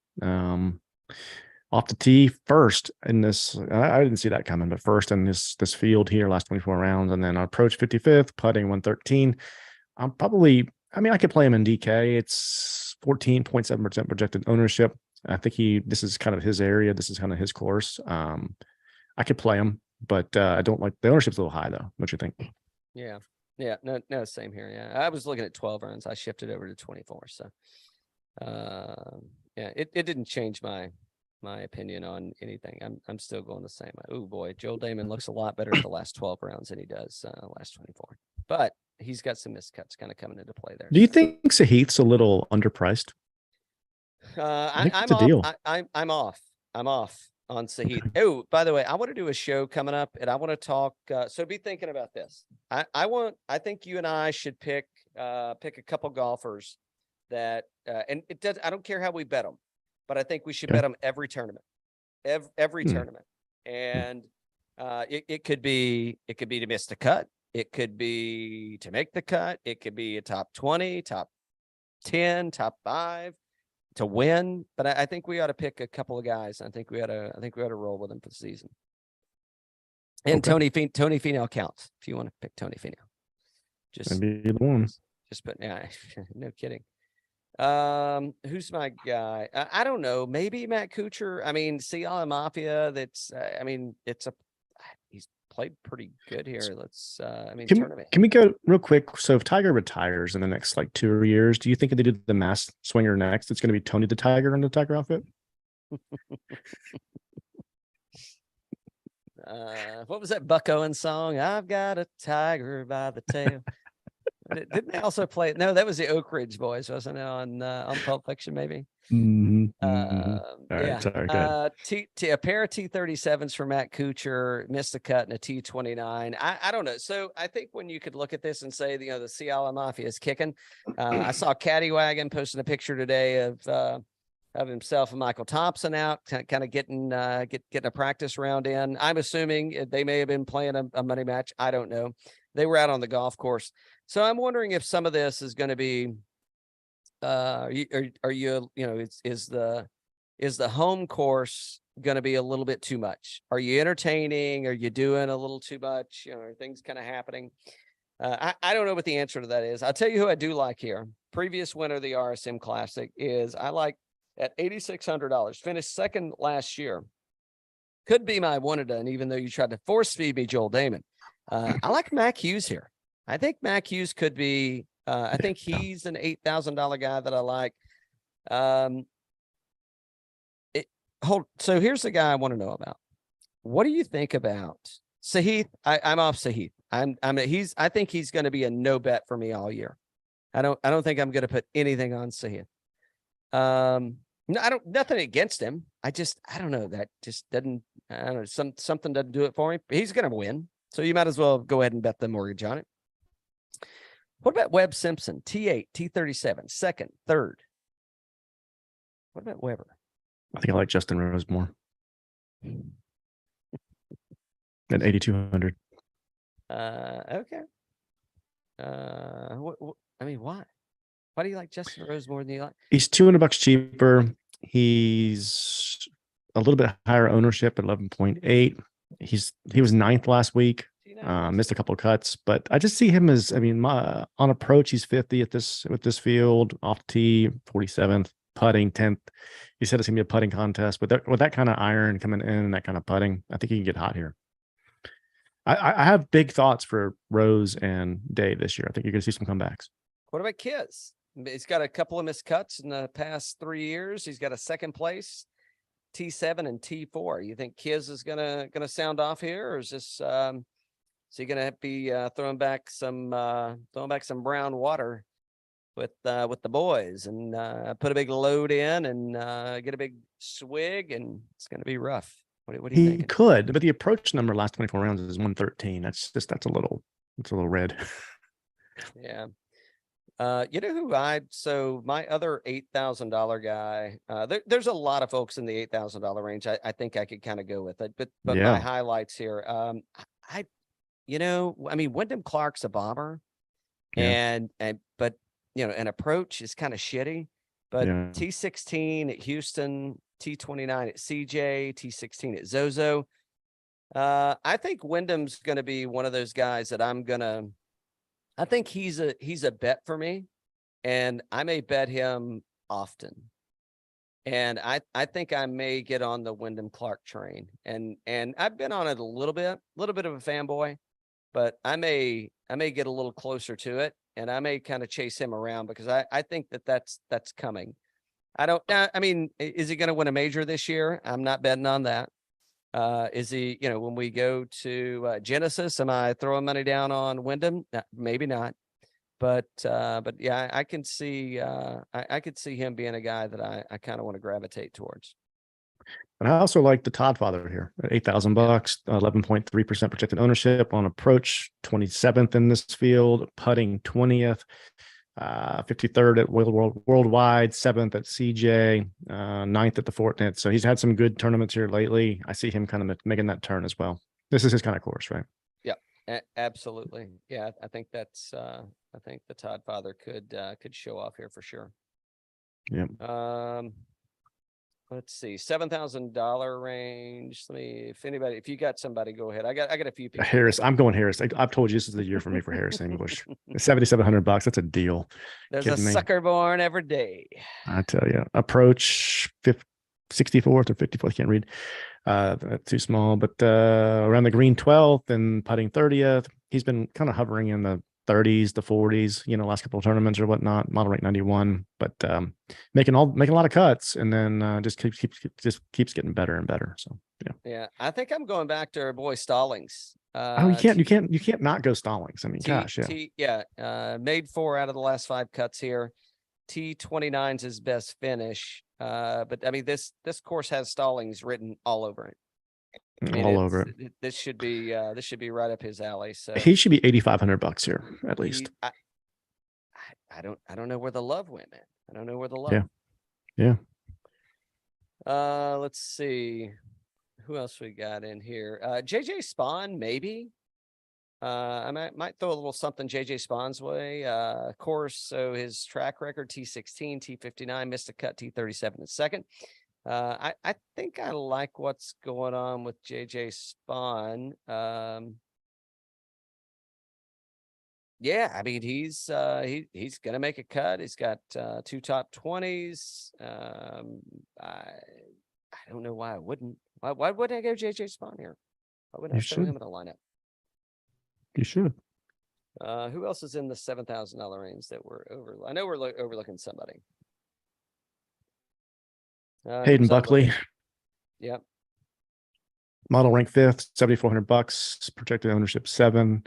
Off the tee first in this, I didn't see that coming, but first in this field here, last 24 rounds, and then approach 55th, putting 113. I could play him in DK. It's 14.7% projected ownership. I think this is kind of his area. This is kind of his course. I could play him, but I don't like the ownership's a little high though. What you think? Yeah. Yeah. No, same here. Yeah. I was looking at 12 runs. I shifted over to 24. So, yeah, it didn't change my opinion on anything. I'm still going the same. Oh boy, Joel Damon looks a lot better at the last 12 rounds than he does last 24. But he's got some miscuts kind of coming into play there. Do you think Sahith's a little underpriced? I'm off. I'm off. I'm off on Sahith. Okay. Oh, by the way, I want to do a show coming up, and I want to talk. So be thinking about this. I think you and I should pick a couple golfers that, and it does. I don't care how we bet them, but I think we should bet them every tournament, every tournament, and it could be to miss the cut. It could be to make the cut. It could be a top 20, top 10, top 5. To win, but I think we ought to pick a couple of guys. I think we ought to roll with them for the season. And Tony Finau counts if you want to pick Tony Finau. Just be the one. Just put no kidding. Who's my guy? I don't know. Maybe Matt Kuchar. I mean, Theegala Mafia. That's. He's played pretty good here. Let's. Tournament. Can we go real quick? So if Tiger retires in the next 2 years, do you think if they do the mass swinger next, it's going to be Tony the Tiger in the Tiger outfit? What was that Buck Owens song? I've got a tiger by the tail. Didn't they also play? No, that was the Oak Ridge Boys, wasn't it? On Pulp Fiction, maybe. Right, sorry, a pair of T37s for Matt Kuchar, missed a cut, and a T29. I don't know. So I think when you could look at this and say, the Theegala Mafia is kicking. I saw Caddywagon posting a picture today of himself and Michael Thompson out, kind of getting a practice round in. I'm assuming they may have been playing a money match. I don't know. They were out on the golf course. So I'm wondering if some of this is going to be, is the home course going to be a little bit too much? Are you entertaining? Are you doing a little too much? Are things kind of happening? I don't know what the answer to that is. I'll tell you who I do like here. Previous winner of the RSM Classic is I like at $8,600. Finished second last year. Could be my one and done, even though you tried to force feed me Joel Damon. I like Mac Hughes here. I think Mac Hughes could be. I think he's an $8,000 guy that I like. So here's the guy I want to know about. What do you think about Sahith? I'm off Sahith. I think he's going to be a no bet for me all year. I don't think I'm going to put anything on Sahith. No, nothing against him. I don't know. That just doesn't, I don't know. Something doesn't do it for me. He's going to win. So you might as well go ahead and bet the mortgage on it. What about Webb Simpson? T8, T37, second, third. What about Weber? I think I like Justin Rose more. At 8,200. Okay. Why? Why do you like Justin Rose more than you like? He's $200 cheaper. He's a little bit higher ownership at 11.8. He was 9th last week. Missed a couple of cuts, but I just see him as, on approach, he's 50 with this field, off the tee, 47th, putting 10th. He said it's gonna be a putting contest, but with that kind of iron coming in and that kind of putting, I think he can get hot here. I have big thoughts for Rose and Day this year. I think you're gonna see some comebacks. What about Kiz? He's got a couple of missed cuts in the past 3 years. He's got a second place, T7 and T4. You think Kiz is gonna sound off here, or is this is he gonna be throwing back some brown water with the boys and put a big load in and get a big swig, and it's gonna be rough? What do you think? He could, but the approach number last 24 rounds is 113. That's a little red. Yeah. You know who so my other $8,000 guy, there's a lot of folks in the $8,000 range. I think I could kind of go with it, but yeah. My highlights here, Wyndham Clark's a bomber. But an approach is kind of shitty. But T16 at Houston, T29 at CJ, T16 at Zozo. I think Wyndham's going to be one of those guys that I think he's a bet for me, and I may bet him often. And I think I may get on the Wyndham Clark train, and I've been on it a little bit of a fanboy, but I may get a little closer to it, and I may kind of chase him around because I think that's coming. I mean, is he going to win a major this year? I'm not betting on that. Is he, when we go to Genesis, am I throwing money down on Wyndham? Maybe not. But yeah, I can see I could see him being a guy that I kind of want to gravitate towards. And I also like the Todd father here at $8,000, 11.3% projected ownership on approach, 27th in this field, putting 20th, 53rd at worldwide, 7th at CJ, 9th at the Fortinet. So he's had some good tournaments here lately. I see him kind of making that turn as well. This is his kind of course, right? Yeah, absolutely. Yeah, I think that's I think the Todd father could show off here for sure. Yeah. Let's see, $7,000 range. If you got somebody, go ahead. I got a few people. Harris, I'm going Harris. I've told you this is the year for me for Harris English. $7,700. That's a deal. There's a sucker born every day. I tell you, approach 64th or 54th. Can't read. Too small, but around the green 12th and putting 30th. He's been kind of hovering in the 30s, the 40s, last couple of tournaments or whatnot, model rank 91, but making a lot of cuts, and then just keeps getting better and better. So yeah, I think I'm going back to our boy Stallings. You can't not go Stallings. I mean, gosh, made 4 out of the last 5 cuts here. T29's his best finish, but I mean this course has Stallings written all over it. All over it. This should be right up his alley. So he should be $8,500 here at least. I don't know where the love went, man. I don't know where the love. Yeah. Let's see who else we got in here. JJ Spawn, maybe. I might throw a little something JJ Spawn's way. Course, so his track record: T16, T59, missed a cut, T37 in second. I think I like what's going on with JJ Spawn. Yeah, I mean he's gonna make a cut. He's got 2 top 20s. I don't know why I wouldn't. Why wouldn't I go JJ Spawn here? Why wouldn't I throw him in the lineup? You should. Who else is in the $7,000 range that we're over? I know we're overlooking somebody. Hayden Buckley. Yep. Model rank 5th, $7,400, projected ownership 7.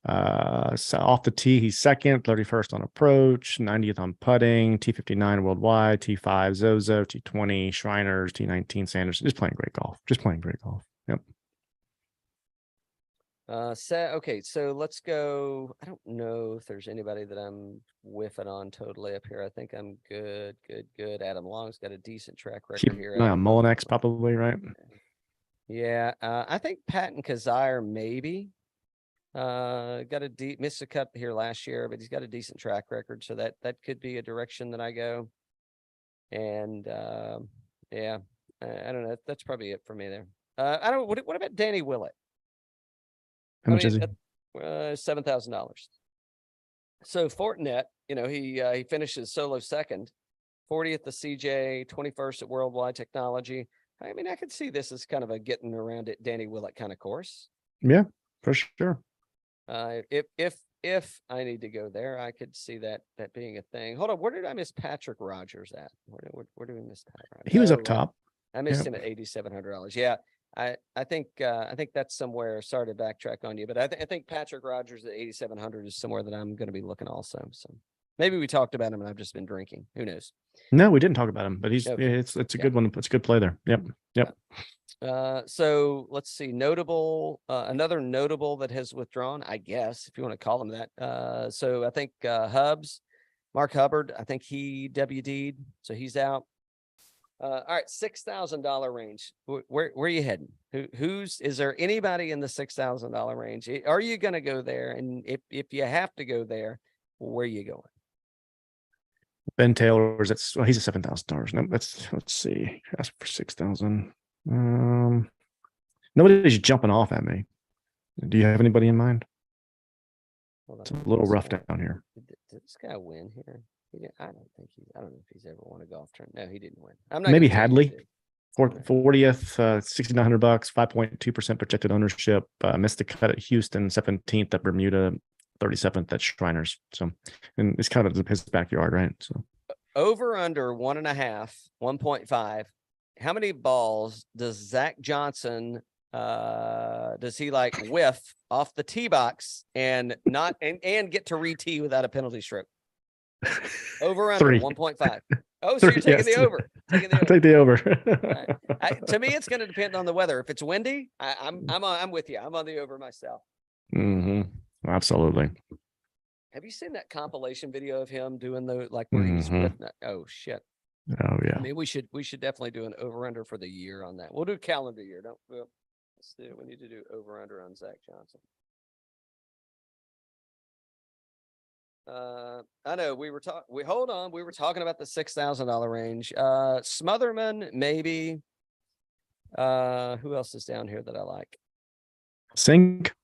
So off the tee, he's 2nd, 31st on approach, 90th on putting, T59 worldwide, T5 Zozo, T20 Shriners, T19 Sanders. Just playing great golf. Yep. Okay, so let's go. I don't know if there's anybody that I'm whiffing on totally up here. I think I'm good. Adam Long's got a decent track record here. Molinex probably, right? Yeah, I think Patton Kazire maybe. Got missed a cut here last year, but he's got a decent track record, so that could be a direction that I go. And yeah, I don't know. That's probably it for me there. I don't. What about Danny Willett? How much is he? $7,000. So Fortinet, he finishes solo 2nd, 40th at CJ, 21st at Worldwide Technology. I mean, I could see this as kind of a getting around it Danny Willett kind of course. Yeah, for sure. If I need to go there, I could see that being a thing. Hold on, where did I miss Patrick Rogers at? Where do we miss Pat Rogers? He was up top. I missed him at $8,700. Yeah. I think that's somewhere. Sorry to backtrack on you, but I think Patrick Rogers at 8,700 is somewhere that I'm going to be looking also. So maybe we talked about him and I've just been drinking. Who knows? No, we didn't talk about him, but it's a good one. It's a good play there. Yep. So let's see. Notable, another notable that has withdrawn, I guess, if you want to call him that. So I think Mark Hubbard, I think he WD'd, so he's out. All right, $6,000 range. Where are you heading? Is there anybody in the $6,000 range? Are you going to go there? And if you have to go there, Where are you going? Ben Taylor's he's at $7,000. No, let's see. Ask for 6,000. Nobody's jumping off at me. Do you have anybody in mind? It's a little rough down here. Did this guy win here? I don't know if he's ever won a golf tournament. No, he didn't win. Maybe Hadley. 40th, $6,900, 5.2% projected ownership. Missed the cut at Houston, 17th at Bermuda, 37th at Shriners. So, and it's kind of his backyard, right? So, over under 1.5, 1.5. How many balls does Zach Johnson does he like whiff off the tee box and not and get to re-tee without a penalty stroke? Over under 1.5. Oh, so you're taking the over. Taking the over. Take the over. Right. To me, it's going to depend on the weather. If it's windy, I'm with you. I'm on the over myself. Absolutely. Have you seen that compilation video of him doing the where he's with? Oh shit. Oh yeah. I mean, we should definitely do an over under for the year on that. We'll do calendar year. Let's do. We need to do over under on Zach Johnson. I know we were talking about the $6,000 range. Smotherman, maybe. Who else is down here that I like? Sink.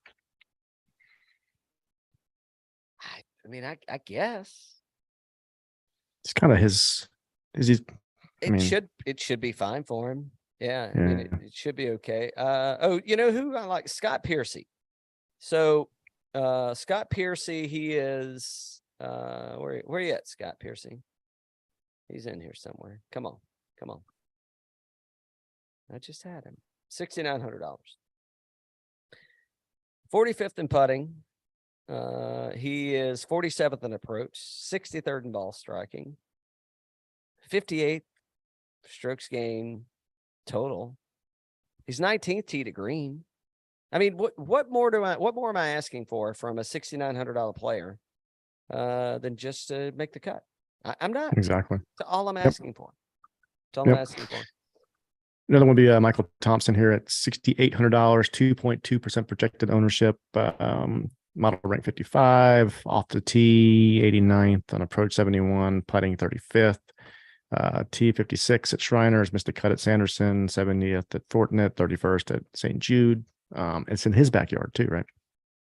I guess it's kind of his. It should be fine for him. Yeah. I mean, it should be okay. You know who I like? Scott Piercy. So, Scott Piercy, he is where are you at, Scott Piercy? He's in here somewhere. Come on. I just had him. $6,900. 45th in putting. He is 47th in approach, 63rd in ball striking, 58th strokes gained total. He's 19th tee to green. I mean, what more am I asking for from a $6,900 player than just to make the cut? I'm not. Exactly. That's all I'm asking for. That's all I'm asking for. Another one would be Michael Thompson here at $6,800, 2.2% projected ownership. Model rank 55, off the tee 89th, on approach 71, putting 35th. T 56 at Shriners, missed a cut at Sanderson, 70th at Fortinet, 31st at St. Jude. It's in his backyard too, right?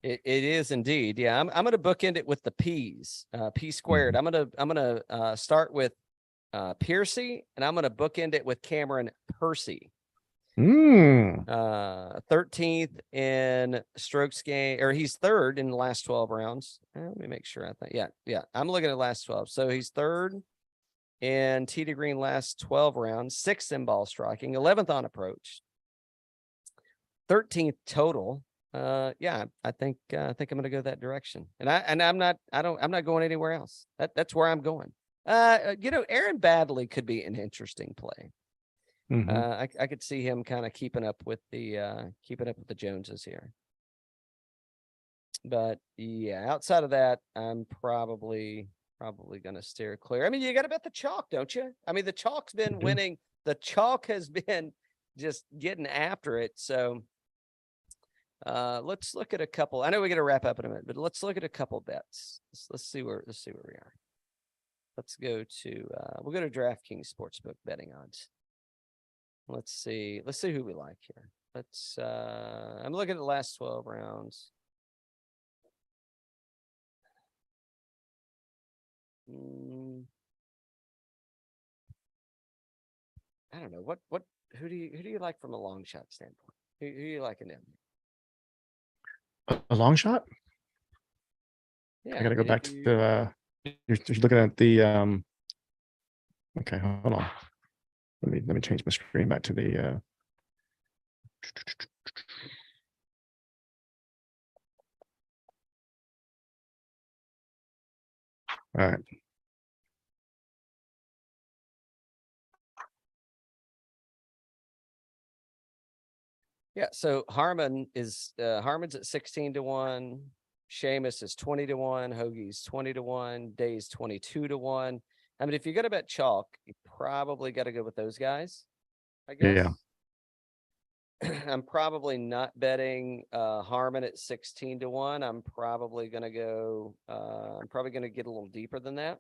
It is indeed. Yeah, I'm going to bookend it with the P's, P squared. I'm going to start with Piercy, and I'm going to bookend it with Cameron Percy. 13th in strokes gained, or he's third in the last 12 rounds. Let me make sure. Yeah. I'm looking at last 12. So he's third in tee to green last 12 rounds, 6th in ball striking, 11th on approach, 13th total. I think I'm going to go that direction. And I'm not going anywhere else. That's where I'm going. Aaron Baddeley could be an interesting play. I could see him kind of keeping up with the Joneses here. But yeah, outside of that, I'm probably going to steer clear. I mean, you got to bet the chalk, don't you? I mean, the chalk's been winning. The chalk has been just getting after it. So let's look at a couple. I know we got to wrap up in a minute, but let's look at a couple bets. Let's see where we are. Let's go to we'll go to DraftKings Sportsbook betting odds. Let's see who we like here. I'm looking at the last 12 rounds. I don't know. Who do you like from a long shot standpoint? Who do you like in them? A long shot? Yeah. I gotta go back to you're looking at the okay, hold on. Let me change my screen back to the all right. Yeah, so Harman's at 16-1. Seamus is 20-1. Hoge's 20-1. Day's 22-1. I mean, if you're gonna bet chalk, you probably got to go with those guys, I guess. Yeah. I'm probably not betting Harman at 16-1. I'm probably gonna go. I'm probably gonna get a little deeper than that.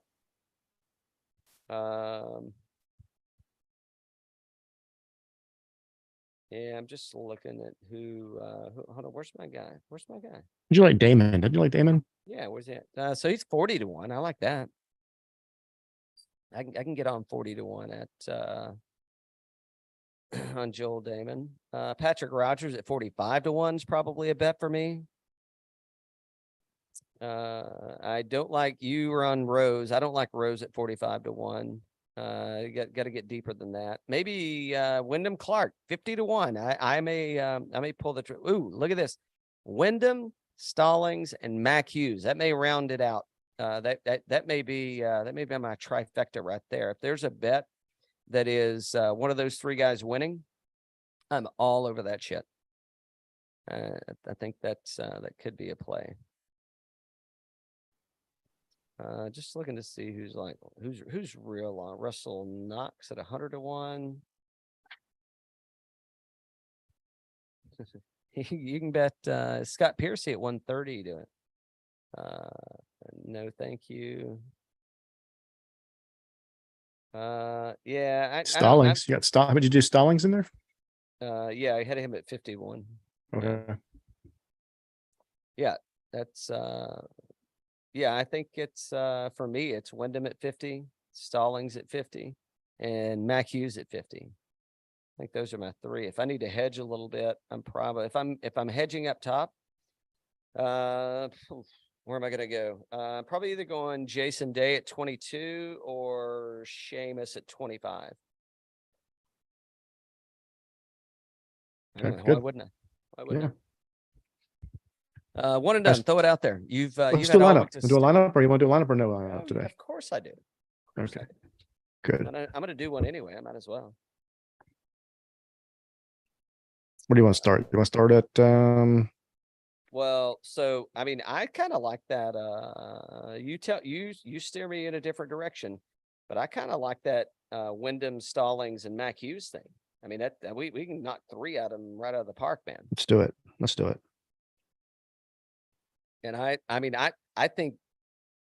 Yeah, I'm just looking at who hold on, where's my guy? Where's my guy? Did you like Damon? Did you like Damon? Yeah, where's that? So he's 40-1. I like that. I can get on 40-1 at on Joel Damon. Patrick Rogers at 45-1 is probably a bet for me. I don't like you on Rose. I don't like Rose at 45-1. You got to get deeper than that. Maybe Wyndham Clark 50-1. I may pull the ooh, look at this. Wyndham, Stallings, and Mac Hughes. That may round it out. That may be my trifecta right there. If there's a bet that is one of those three guys winning, I'm all over that shit. I think that's that could be a play. Just looking to see who's real on. Russell Knox at 100-1. You can bet Scott Piercy at 130 to it. No, thank you. Yeah, Stallings. You got Stallings. Would you do Stallings in there? Yeah, I had him at 51. Okay. Yeah, that's yeah, I think it's for me, it's Wyndham at 50, Stallings at 50, and Mac Hughes at 50. I think those are my three. If I need to hedge a little bit, I'm probably if I'm hedging up top, where am I gonna go? Probably either going Jason Day at 22 or Seamus at 25. Okay, why wouldn't I? Why wouldn't I? One and done. Throw it out there. You've Let's had do a all lineup. week to Do a lineup, or you want to do a lineup or no lineup Oh, today? Of course I do. Okay. Good. I'm gonna do one anyway. I might as well. What do you want to start? You want to start at Well, so I mean, I kind of like that. You steer me in a different direction, but I kind of like that Wyndham, Stallings, and Mac Hughes thing. I mean, that we can knock three out of them right out of the park, man. Let's do it. Let's do it. And I mean, I think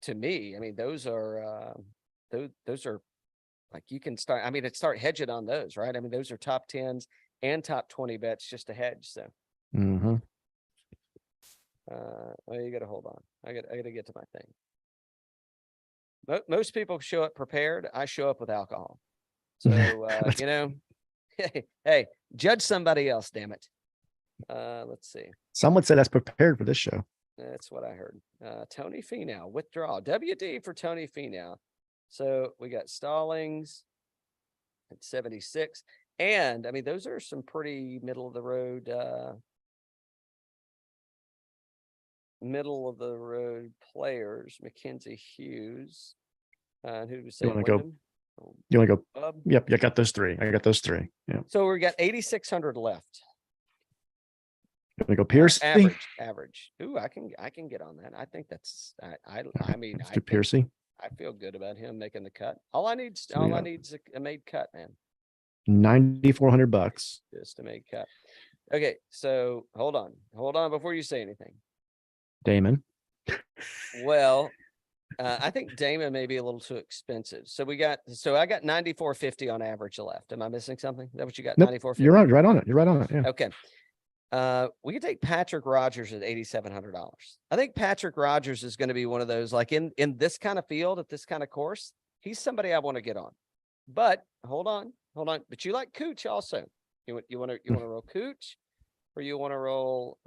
to me, I mean, those are like you can start. I mean, start hedging on those, right? I mean, those are top 10s and top 20 bets just to hedge. So, Mm-hmm. well, you got to hold on. I got to get to my thing. Most people show up prepared. I show up with alcohol. So, you know, hey, judge somebody else, damn it. Let's see. Some would say that's prepared for this show. That's what I heard. Tony Finau, withdrawal. WD for Tony Finau. So we got Stallings at 76. And I mean, those are some pretty middle of the road players. Mackenzie Hughes. Who was saying? You want to go? Yep, I got those three. Yeah. So we got 8,600 left. You want to go Piercy? Average. Ooh, I can get on that. I think that's. I mean, Let's do Piercy. I feel good about him making the cut. All I need is a made cut, man. $9,400. Just a made cut. Okay, so hold on before you say anything. Damon. Well, I think Damon may be a little too expensive. So I got 9,450 on average left. Am I missing something? Is that what you got? Nope, 9,450. You're right on it. Yeah. Okay. We could take Patrick Rogers at $8,700. I think Patrick Rogers is going to be one of those, like in this kind of field, at this kind of course, he's somebody I want to get on. But hold on. But you like Kuchar also. You want to roll Kuchar, or you want to roll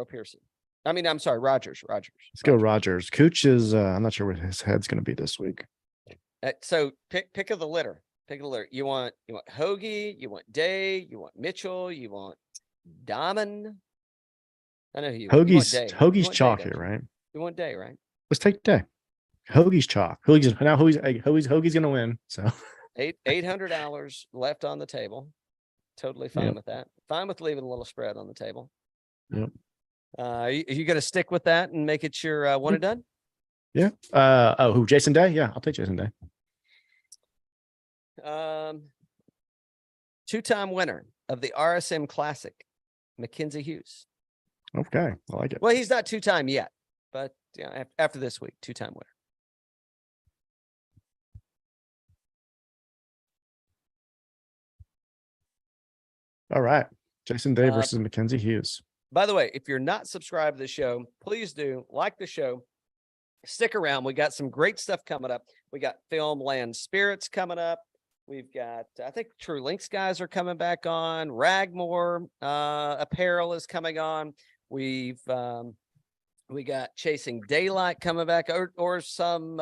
Pearson? I mean, I'm sorry, Rogers. Let's go Rogers. Kuchar is I'm not sure what his head's going to be this week. So pick of the litter. You want Hoge, you want Day, you want Mitchell, you want Diamond. I know who you want. Hoagie's chalk here, right? You want Day, right? Let's take Day. Hoagie's chalk. Hoagie's gonna win. So $800 left on the table. Totally fine with that. Fine with leaving a little spread on the table. Yep. Are you going to stick with that and make it your one and done? Yeah. Who? Jason Day? Yeah, I'll take Jason Day. Two-time winner. of the RSM Classic, Mackenzie Hughes. Okay, I like it. Well, he's not two-time yet, but after this week, two-time winner. All right. Jason Day versus Mackenzie Hughes. By the way, if you're not subscribed to the show, please do like the show. Stick around. We got some great stuff coming up. We got Film Land Spirits coming up. We've got, I think True Links guys are coming back on. Ragmore Apparel is coming on. We got Chasing Daylight coming back, or some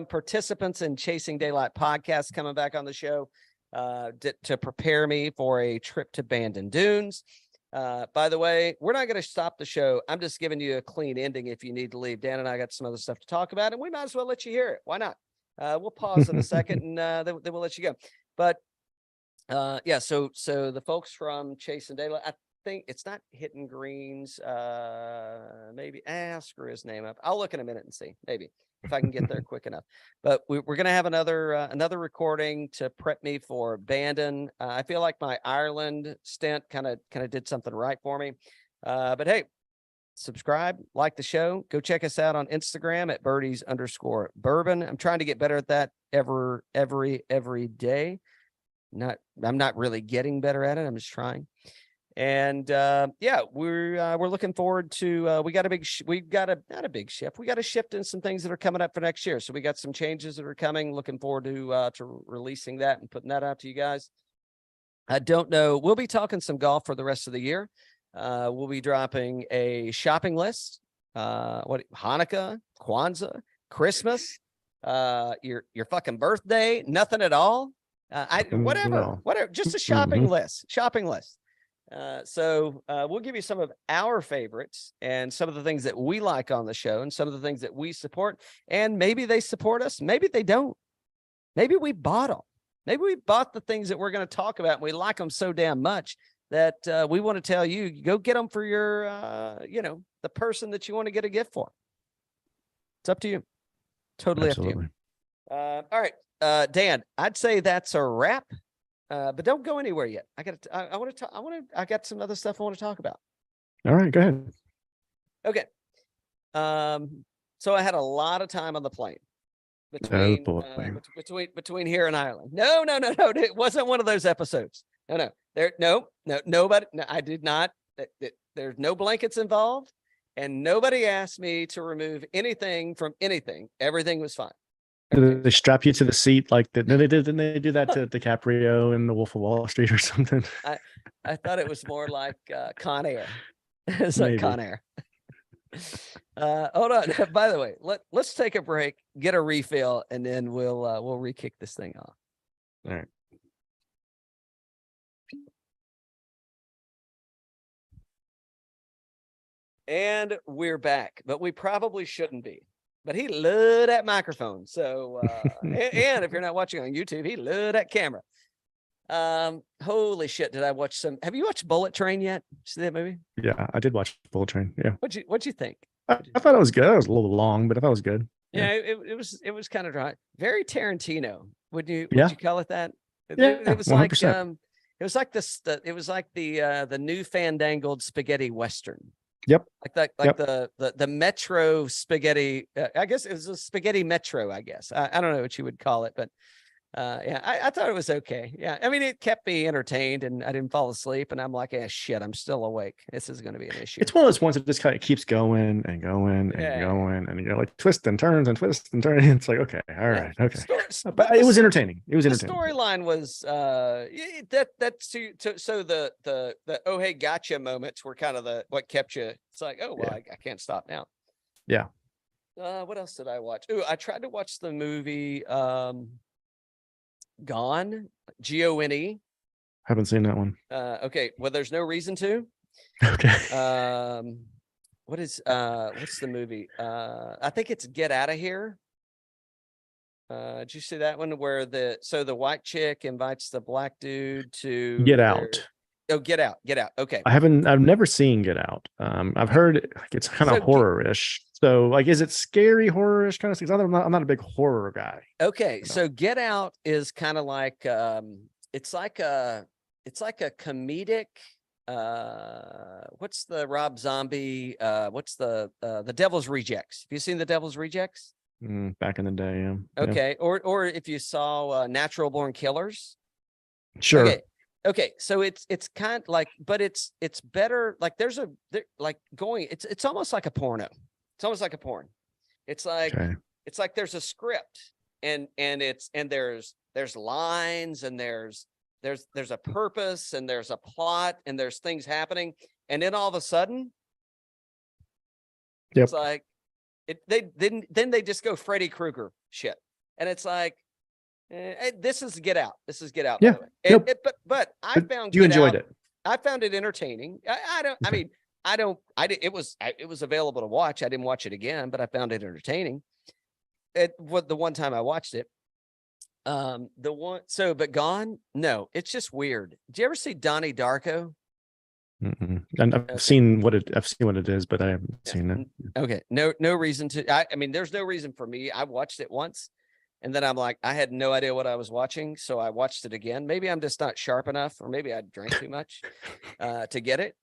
participants in Chasing Daylight podcast coming back on the show to prepare me for a trip to Bandon Dunes. By the way, we're not going to stop the show. I'm just giving you a clean ending if you need to leave. Dan and I got some other stuff to talk about, and we might as well let you hear it. Why not? We'll pause in a second, and then we'll let you go. But yeah, so the folks from Chasing Daylight, I think it's not Hitting Greens. Maybe screw his name up. I'll look in a minute and see. Maybe if I can get there quick enough. But we're going to have another recording to prep me for Bandon. I feel like my Ireland stint kind of did something right for me. But hey, subscribe, like the show. Go check us out on Instagram at birdies_bourbon. I'm trying to get better at that every day. I'm not really getting better at it. I'm just trying. And yeah, we're looking forward to we got a shift in some things that are coming up for next year. So we got some changes that are coming. Looking forward to releasing that and putting that out to you guys. I don't know. We'll be talking some golf for the rest of the year. We'll be dropping a shopping list. Hanukkah, Kwanzaa, Christmas, your fucking birthday, nothing at all. Whatever, just a shopping list. So we'll give you some of our favorites and some of the things that we like on the show and some of the things that we support. And maybe they support us. Maybe they don't. Maybe we bought them. Maybe we bought the things that we're going to talk about and we like them so damn much that we want to tell you, go get them for your, the person that you want to get a gift for. It's up to you. Totally Absolutely. Up to you. All right, Dan, I'd say that's a wrap. But don't go anywhere yet. I got some other stuff I want to talk about. All right, go ahead. Okay. So I had a lot of time on the plane between here and Ireland. No. It wasn't one of those episodes. Nobody. No, I did not. There's no blankets involved, and nobody asked me to remove anything from anything. Everything was fine. Did they strap you to the seat like that? No, didn't they do that to DiCaprio in The Wolf of Wall Street or something? I thought it was more like Con Air. It's like Con Air. Hold on. By the way, let's take a break, get a refill, and then we'll re-kick this thing off. All right. And we're back, but we probably shouldn't be. But he loved that microphone. So, and if you're not watching on YouTube, he loved that camera. Holy shit. Did I watch have you watched Bullet Train yet? See that movie? Yeah, I did watch Bullet Train. Yeah. What'd you think? I thought it was good. It was a little long, but I thought it was good. Yeah, it was kind of dry. Very Tarantino. Would you call it that? Yeah. It was 100%. It was like this. It was like the new fandangled spaghetti western. Yep. The Metro spaghetti. I guess it was a spaghetti Metro. I guess I don't know what you would call it, but yeah, I thought it was okay. Yeah, I mean, it kept me entertained, and I didn't fall asleep. And I'm like, shit, I'm still awake. This is going to be an issue. It's one of those ones that just kind of keeps going and going and going, and you're like twists and turns and twists and turns. It's like, okay, all right, okay. But it was entertaining. It was entertaining. The storyline was so the oh hey gotcha moments were kind of what kept you. It's like, oh well, I can't stop now. Yeah. What else did I watch? Ooh, I tried to watch the movie Gone, Gone. Haven't seen that one. Okay, well, there's no reason to. Okay. What's the movie? I think it's Get Out of Here. Did you see that one where the white chick invites the black dude to Get Out? Oh, Get Out. Okay. I've never seen Get Out. I've heard it's kind of horror-ish. So, like, is it scary horror-ish kind of things? I'm not a big horror guy. Okay, so Get Out is kind of like it's like a it's like a comedic. What's the Rob Zombie? What's the Devil's Rejects? Have you seen the Devil's Rejects? Back in the day, yeah. Okay, or if you saw Natural Born Killers. Sure. Okay, so it's kind of like, but it's better. Like it's almost like a porno. It's almost like a porn. It's like there's a script and there's lines and there's a purpose and there's a plot and there's things happening, and then all of a sudden, it's like then they just go Freddy Krueger shit, and it's like. This is Get Out. This is Get Out. Yeah. By the way. But I found you enjoyed it. I found it entertaining. It was available to watch. I didn't watch it again, but I found it entertaining. The one time I watched it. But Gone, no, it's just weird. Did you ever see Donnie Darko? And I've seen what it is, but I haven't seen it. Okay. No reason to. I mean, there's no reason for me. I watched it once. And then I'm like, I had no idea what I was watching. So I watched it again. Maybe I'm just not sharp enough, or maybe I drank too much to get it.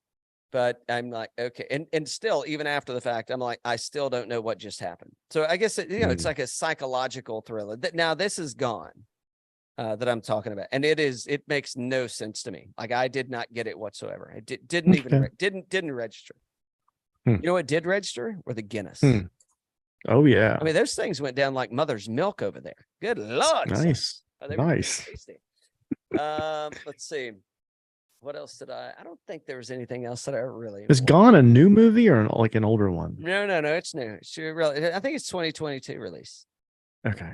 But I'm like, okay. And still, even after the fact, I'm like, I still don't know what just happened. So I guess, it's like a psychological thriller. Now this is Gone that I'm talking about. And it makes no sense to me. Like I did not get it whatsoever. I didn't even register. You know what did register? Were the Guinness. Oh yeah. I mean, those things went down like mother's milk over there. Good Lord. Nice. Nice. Let's see. What else did I don't think there was anything else that I really. Is Gone a new movie or like an older one? No. It's new. It's really, I think it's 2022 release. Okay.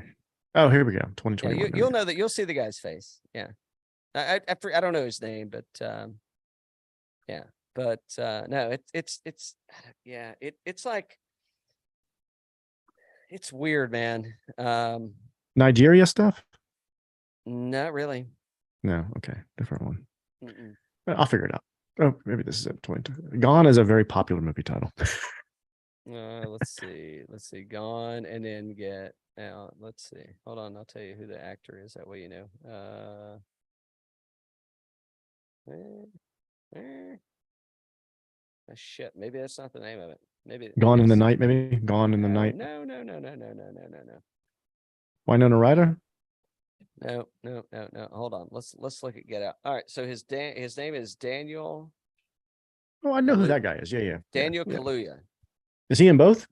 Oh, here we go. 2021. Yeah, you'll know that. You'll see the guy's face. Yeah. I don't know his name, but yeah. But no, it's like. It's weird, man. Nigeria stuff? Not really. No. Okay. Different one. I'll figure it out. Oh, maybe this is it. 22. Gone is a very popular movie title. Let's see. Gone and then Get Out. Let's see. Hold on. I'll tell you who the actor is. That way you know. Shit. Maybe that's not the name of it. Maybe Gone in the Night, maybe? Gone in the Night. No. Winona Ryder? No. Hold on. Let's look at Get Out. All right. So his name is Daniel. Oh, I know who that guy is. Yeah. Daniel Kaluuya. Is he in both?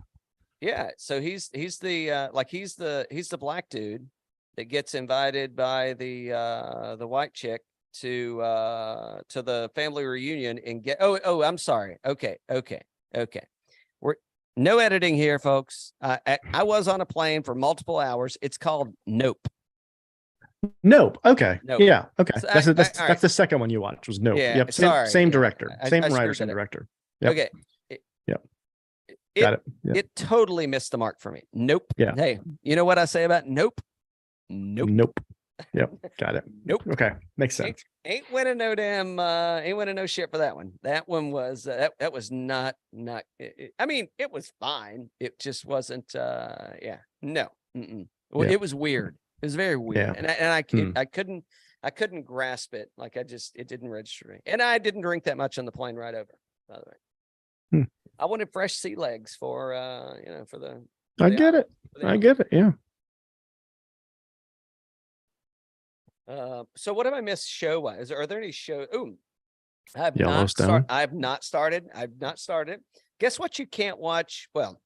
Yeah. So he's the black dude that gets invited by the white chick to the family reunion and get. Oh, I'm sorry. Okay. We're no editing here, folks. I was on a plane for multiple hours. It's called Nope. Nope. Okay. Nope. Yeah. Okay. So that's the second one you watched was Nope. Yeah. Yep. Same director. Same writer, same director. Yep. Okay. Got it. Yep. It totally missed the mark for me. Nope. Yeah. Hey, you know what I say about Nope? Nope. Yep. Got it. Nope. Okay. Makes sense. Ain't winning no shit for that one. That one was that was not I mean, it was fine. It just wasn't no. Well, it was weird. It was very weird. Yeah. And I couldn't grasp it. Like it didn't register me. And I didn't drink that much on the plane ride over, by the way. I wanted fresh sea legs for for the I get it. Yeah. So what have I missed show wise? Are there any shows? Ooh, I've not started. Guess what you can't watch? Well,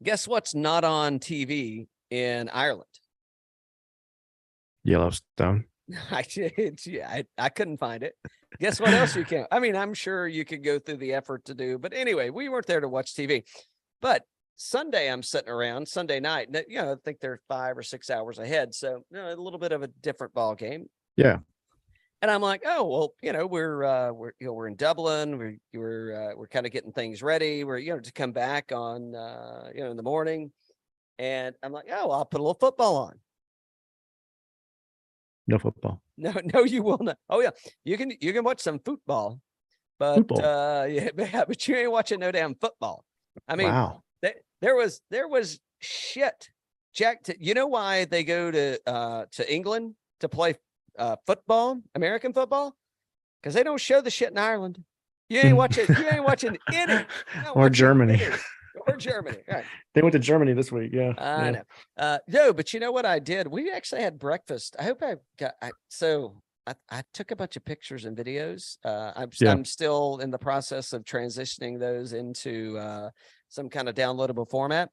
guess what's not on TV in Ireland? Yellowstone. I couldn't find it. Guess what else you can't? I mean, I'm sure you could go through the effort to do, but anyway, we weren't there to watch TV. But Sunday, I'm sitting around Sunday night. I think they're 5 or 6 hours ahead, so a little bit of a different ball game. Yeah. And I'm like, oh well, we're in Dublin. We're kind of getting things ready. We're to come back on in the morning, and I'm like, oh, I'll put a little football on. No football. No, you will not. Oh yeah, you can watch some football, but but you ain't watching no damn football. I mean, wow. There was shit. Jack, you know why they go to England to play football, American football, because they don't show the shit in Ireland. You ain't watching any. Or Germany. Or Germany. Right. They went to Germany this week. Yeah. I know. No, but you know what I did? We actually had breakfast. I hope I took a bunch of pictures and videos. I'm still in the process of transitioning those into some kind of downloadable format.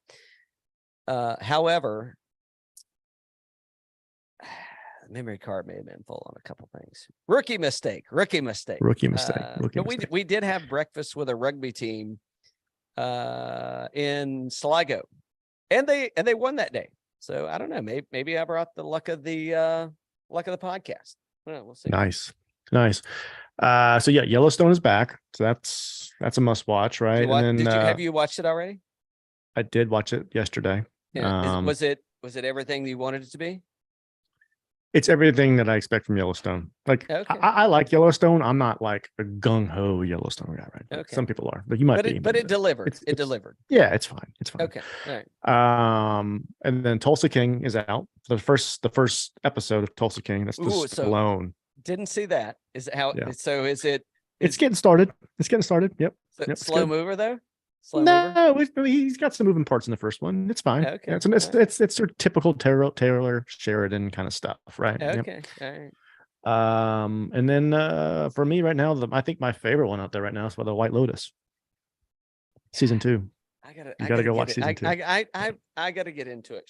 However, memory card may have been full on a couple things. Rookie mistake. We did have breakfast with a rugby team in Sligo, and they won that day. So I don't know. Maybe I brought the luck of the podcast. Well, we'll see. Nice. So yeah, Yellowstone is back. So that's a must watch, right? Have you watched it already? I did watch it yesterday. Yeah. Was it everything you wanted it to be? It's everything that I expect from Yellowstone. Like, okay. I like Yellowstone. I'm not like a gung-ho Yellowstone guy, right? Okay. Some people are, but you might be. But it delivered. It delivered. Yeah, it's fine. Okay. All right. And then Tulsa King is out. The first episode of Tulsa King. That's just alone. Didn't see that. Is it how? Yeah. So is it? It's getting started. Yep. Slow mover though. He's got some moving parts in the first one. It's fine. Okay. Yeah, it's sort of typical Taylor Sheridan kind of stuff, right? Okay. Yep. All right. And then for me right now, I think my favorite one out there right now is The White Lotus, season 2. I gotta go watch season 2. I gotta get into it.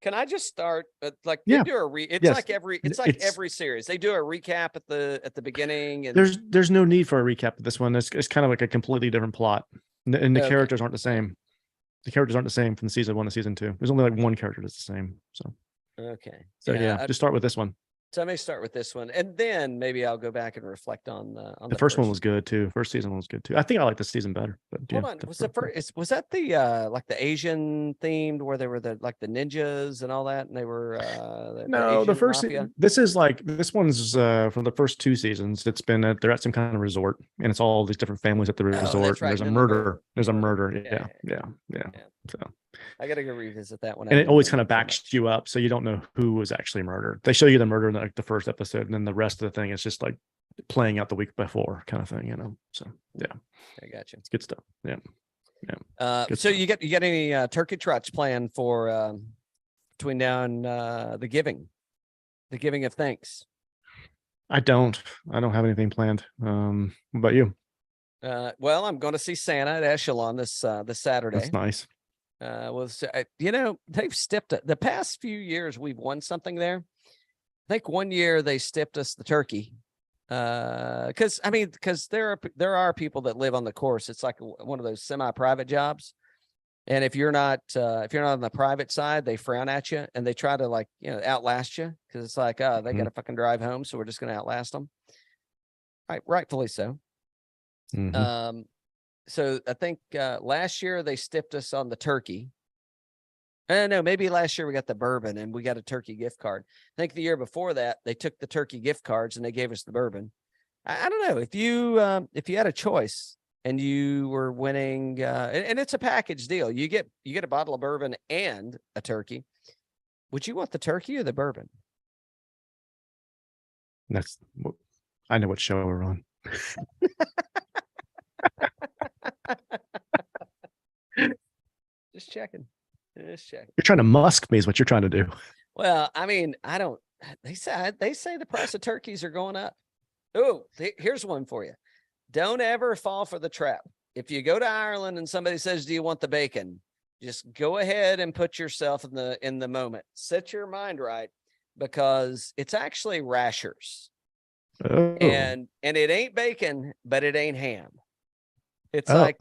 Can I just start? Like yeah. They do every series. They do a recap at the beginning. And there's no need for a recap of this one. It's kind of like a completely different plot. And the characters aren't the same. The characters aren't the same from season 1 to season 2. There's only like one character that's the same. So okay. So just start with this one. So I may start with this one, and then maybe I'll go back and reflect on the first one was good too. First season was good too. I think I like the season better. But hold on, was that the like the Asian themed where they were the ninjas and all that, and they were the first. This one's from the first 2 seasons. It's been they're at some kind of resort, and it's all these different families at the resort. Right. There's a murder. Yeah. So I gotta go revisit that one. And it always kind of backs you up, so you don't know who was actually murdered. They show you the murder in like the first episode, and then the rest of the thing is just like playing out the week before kind of thing, So yeah, I got you. It's good stuff. Yeah. So stuff. You got any turkey trots planned for between now and the giving of thanks? I don't have anything planned. What about you? Well, I'm going to see Santa at Echelon this Saturday. That's nice. They've stepped it. The past few years we've won something there. I think one year they stepped us the turkey. Because there are people that live on the course. It's like one of those semi-private jobs. And if you're not on the private side, they frown at you and they try to outlast you, because it's like, they got to fucking drive home, so we're just going to outlast them. Right, rightfully so. Mm-hmm. So I think last year they stiffed us on the turkey. No, maybe last year we got the bourbon and we got a turkey gift card. I think the year before that they took the turkey gift cards and they gave us the bourbon. I don't know if you had a choice and you were winning, and it's a package deal. You get a bottle of bourbon and a turkey. Would you want the turkey or the bourbon? I know what show we're on. Just checking. You're trying to musk me is what you're trying to do. Well, I mean, they say the price of turkeys are going up. Oh, here's one for you. Don't ever fall for the trap. If you go to Ireland and somebody says, "Do you want the bacon?" Just go ahead and put yourself in the moment. Set your mind right, because it's actually rashers. Oh. And it ain't bacon, but it ain't ham. It's like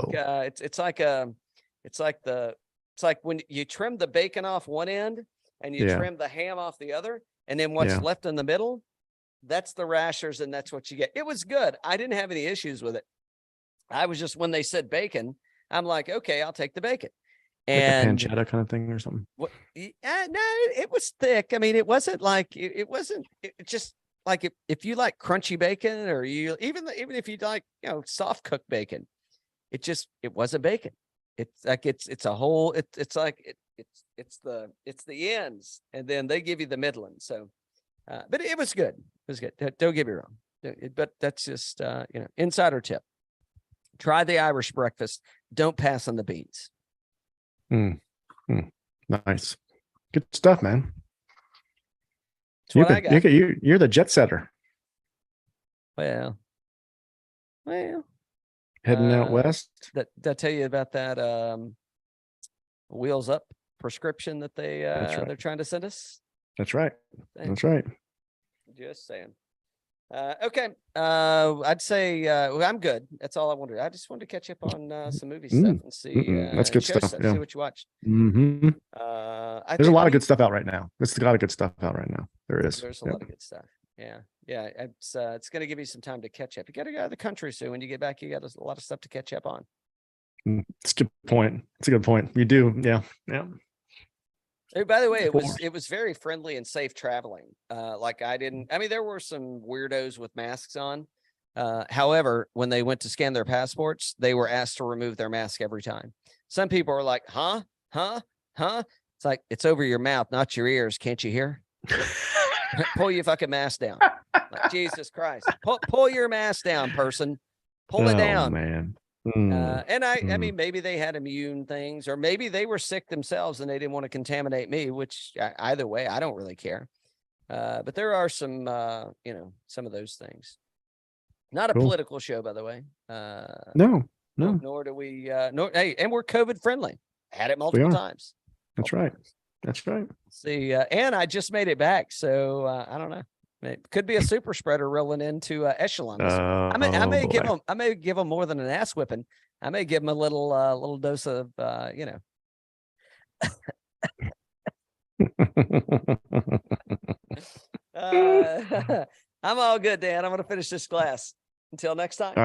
when you trim the bacon off one end and you trim the ham off the other, and then what's left in the middle, that's the rashers, and that's what you get. It was good. I didn't have any issues with it. I was just, when they said bacon, I'm like, okay, I'll take the bacon. And like a pancetta kind of thing or something. No, it was thick. I mean, it wasn't like it wasn't. It just like if you like crunchy bacon, or you even if you like soft cooked bacon, it wasn't bacon. It's like it's the ends, and then they give you the middling. So, but it was good. was good. Don't get me wrong, but that's just insider tip. Try the Irish breakfast. Don't pass on the beans. Nice, good stuff, man. That's what I got. You're the jet setter. Well, heading out west. Did I tell you about that Wheels Up prescription that they're trying to send us? That's right. That's right. Just saying. Okay. I'd say I'm good. That's all I wanted. I just wanted to catch up on some movie stuff and see. That's good stuff. See what you watched. There's a lot of good stuff out right now. There's a lot of good stuff out right now. There is. There's a lot of good stuff. Yeah. It's going to give you some time to catch up. You got to go out of the country, so when you get back, you got a lot of stuff to catch up on. It's a good point. It's a good point. You do. Yeah. Hey, by the way, it was very friendly and safe traveling. There were some weirdos with masks on. However, when they went to scan their passports, they were asked to remove their mask every time. Some people are like, huh? It's like, it's over your mouth, not your ears. Can't you hear? Pull your fucking mask down. Like, Jesus Christ. Pull your mask down, person. Pull it down. Man. I mean, maybe they had immune things, or maybe they were sick themselves and they didn't want to contaminate me, which either way, I don't really care. But there are some, some of those things. Not a political show, by the way. No. Nor do we, hey, and we're COVID friendly. Had it multiple times. That's right. See, and I just made it back. So I don't know. It could be a super spreader rolling into Echelon. I may give them more than an ass whipping. I may give them a little dose of I'm all good, Dan. I'm going to finish this glass. Until next time.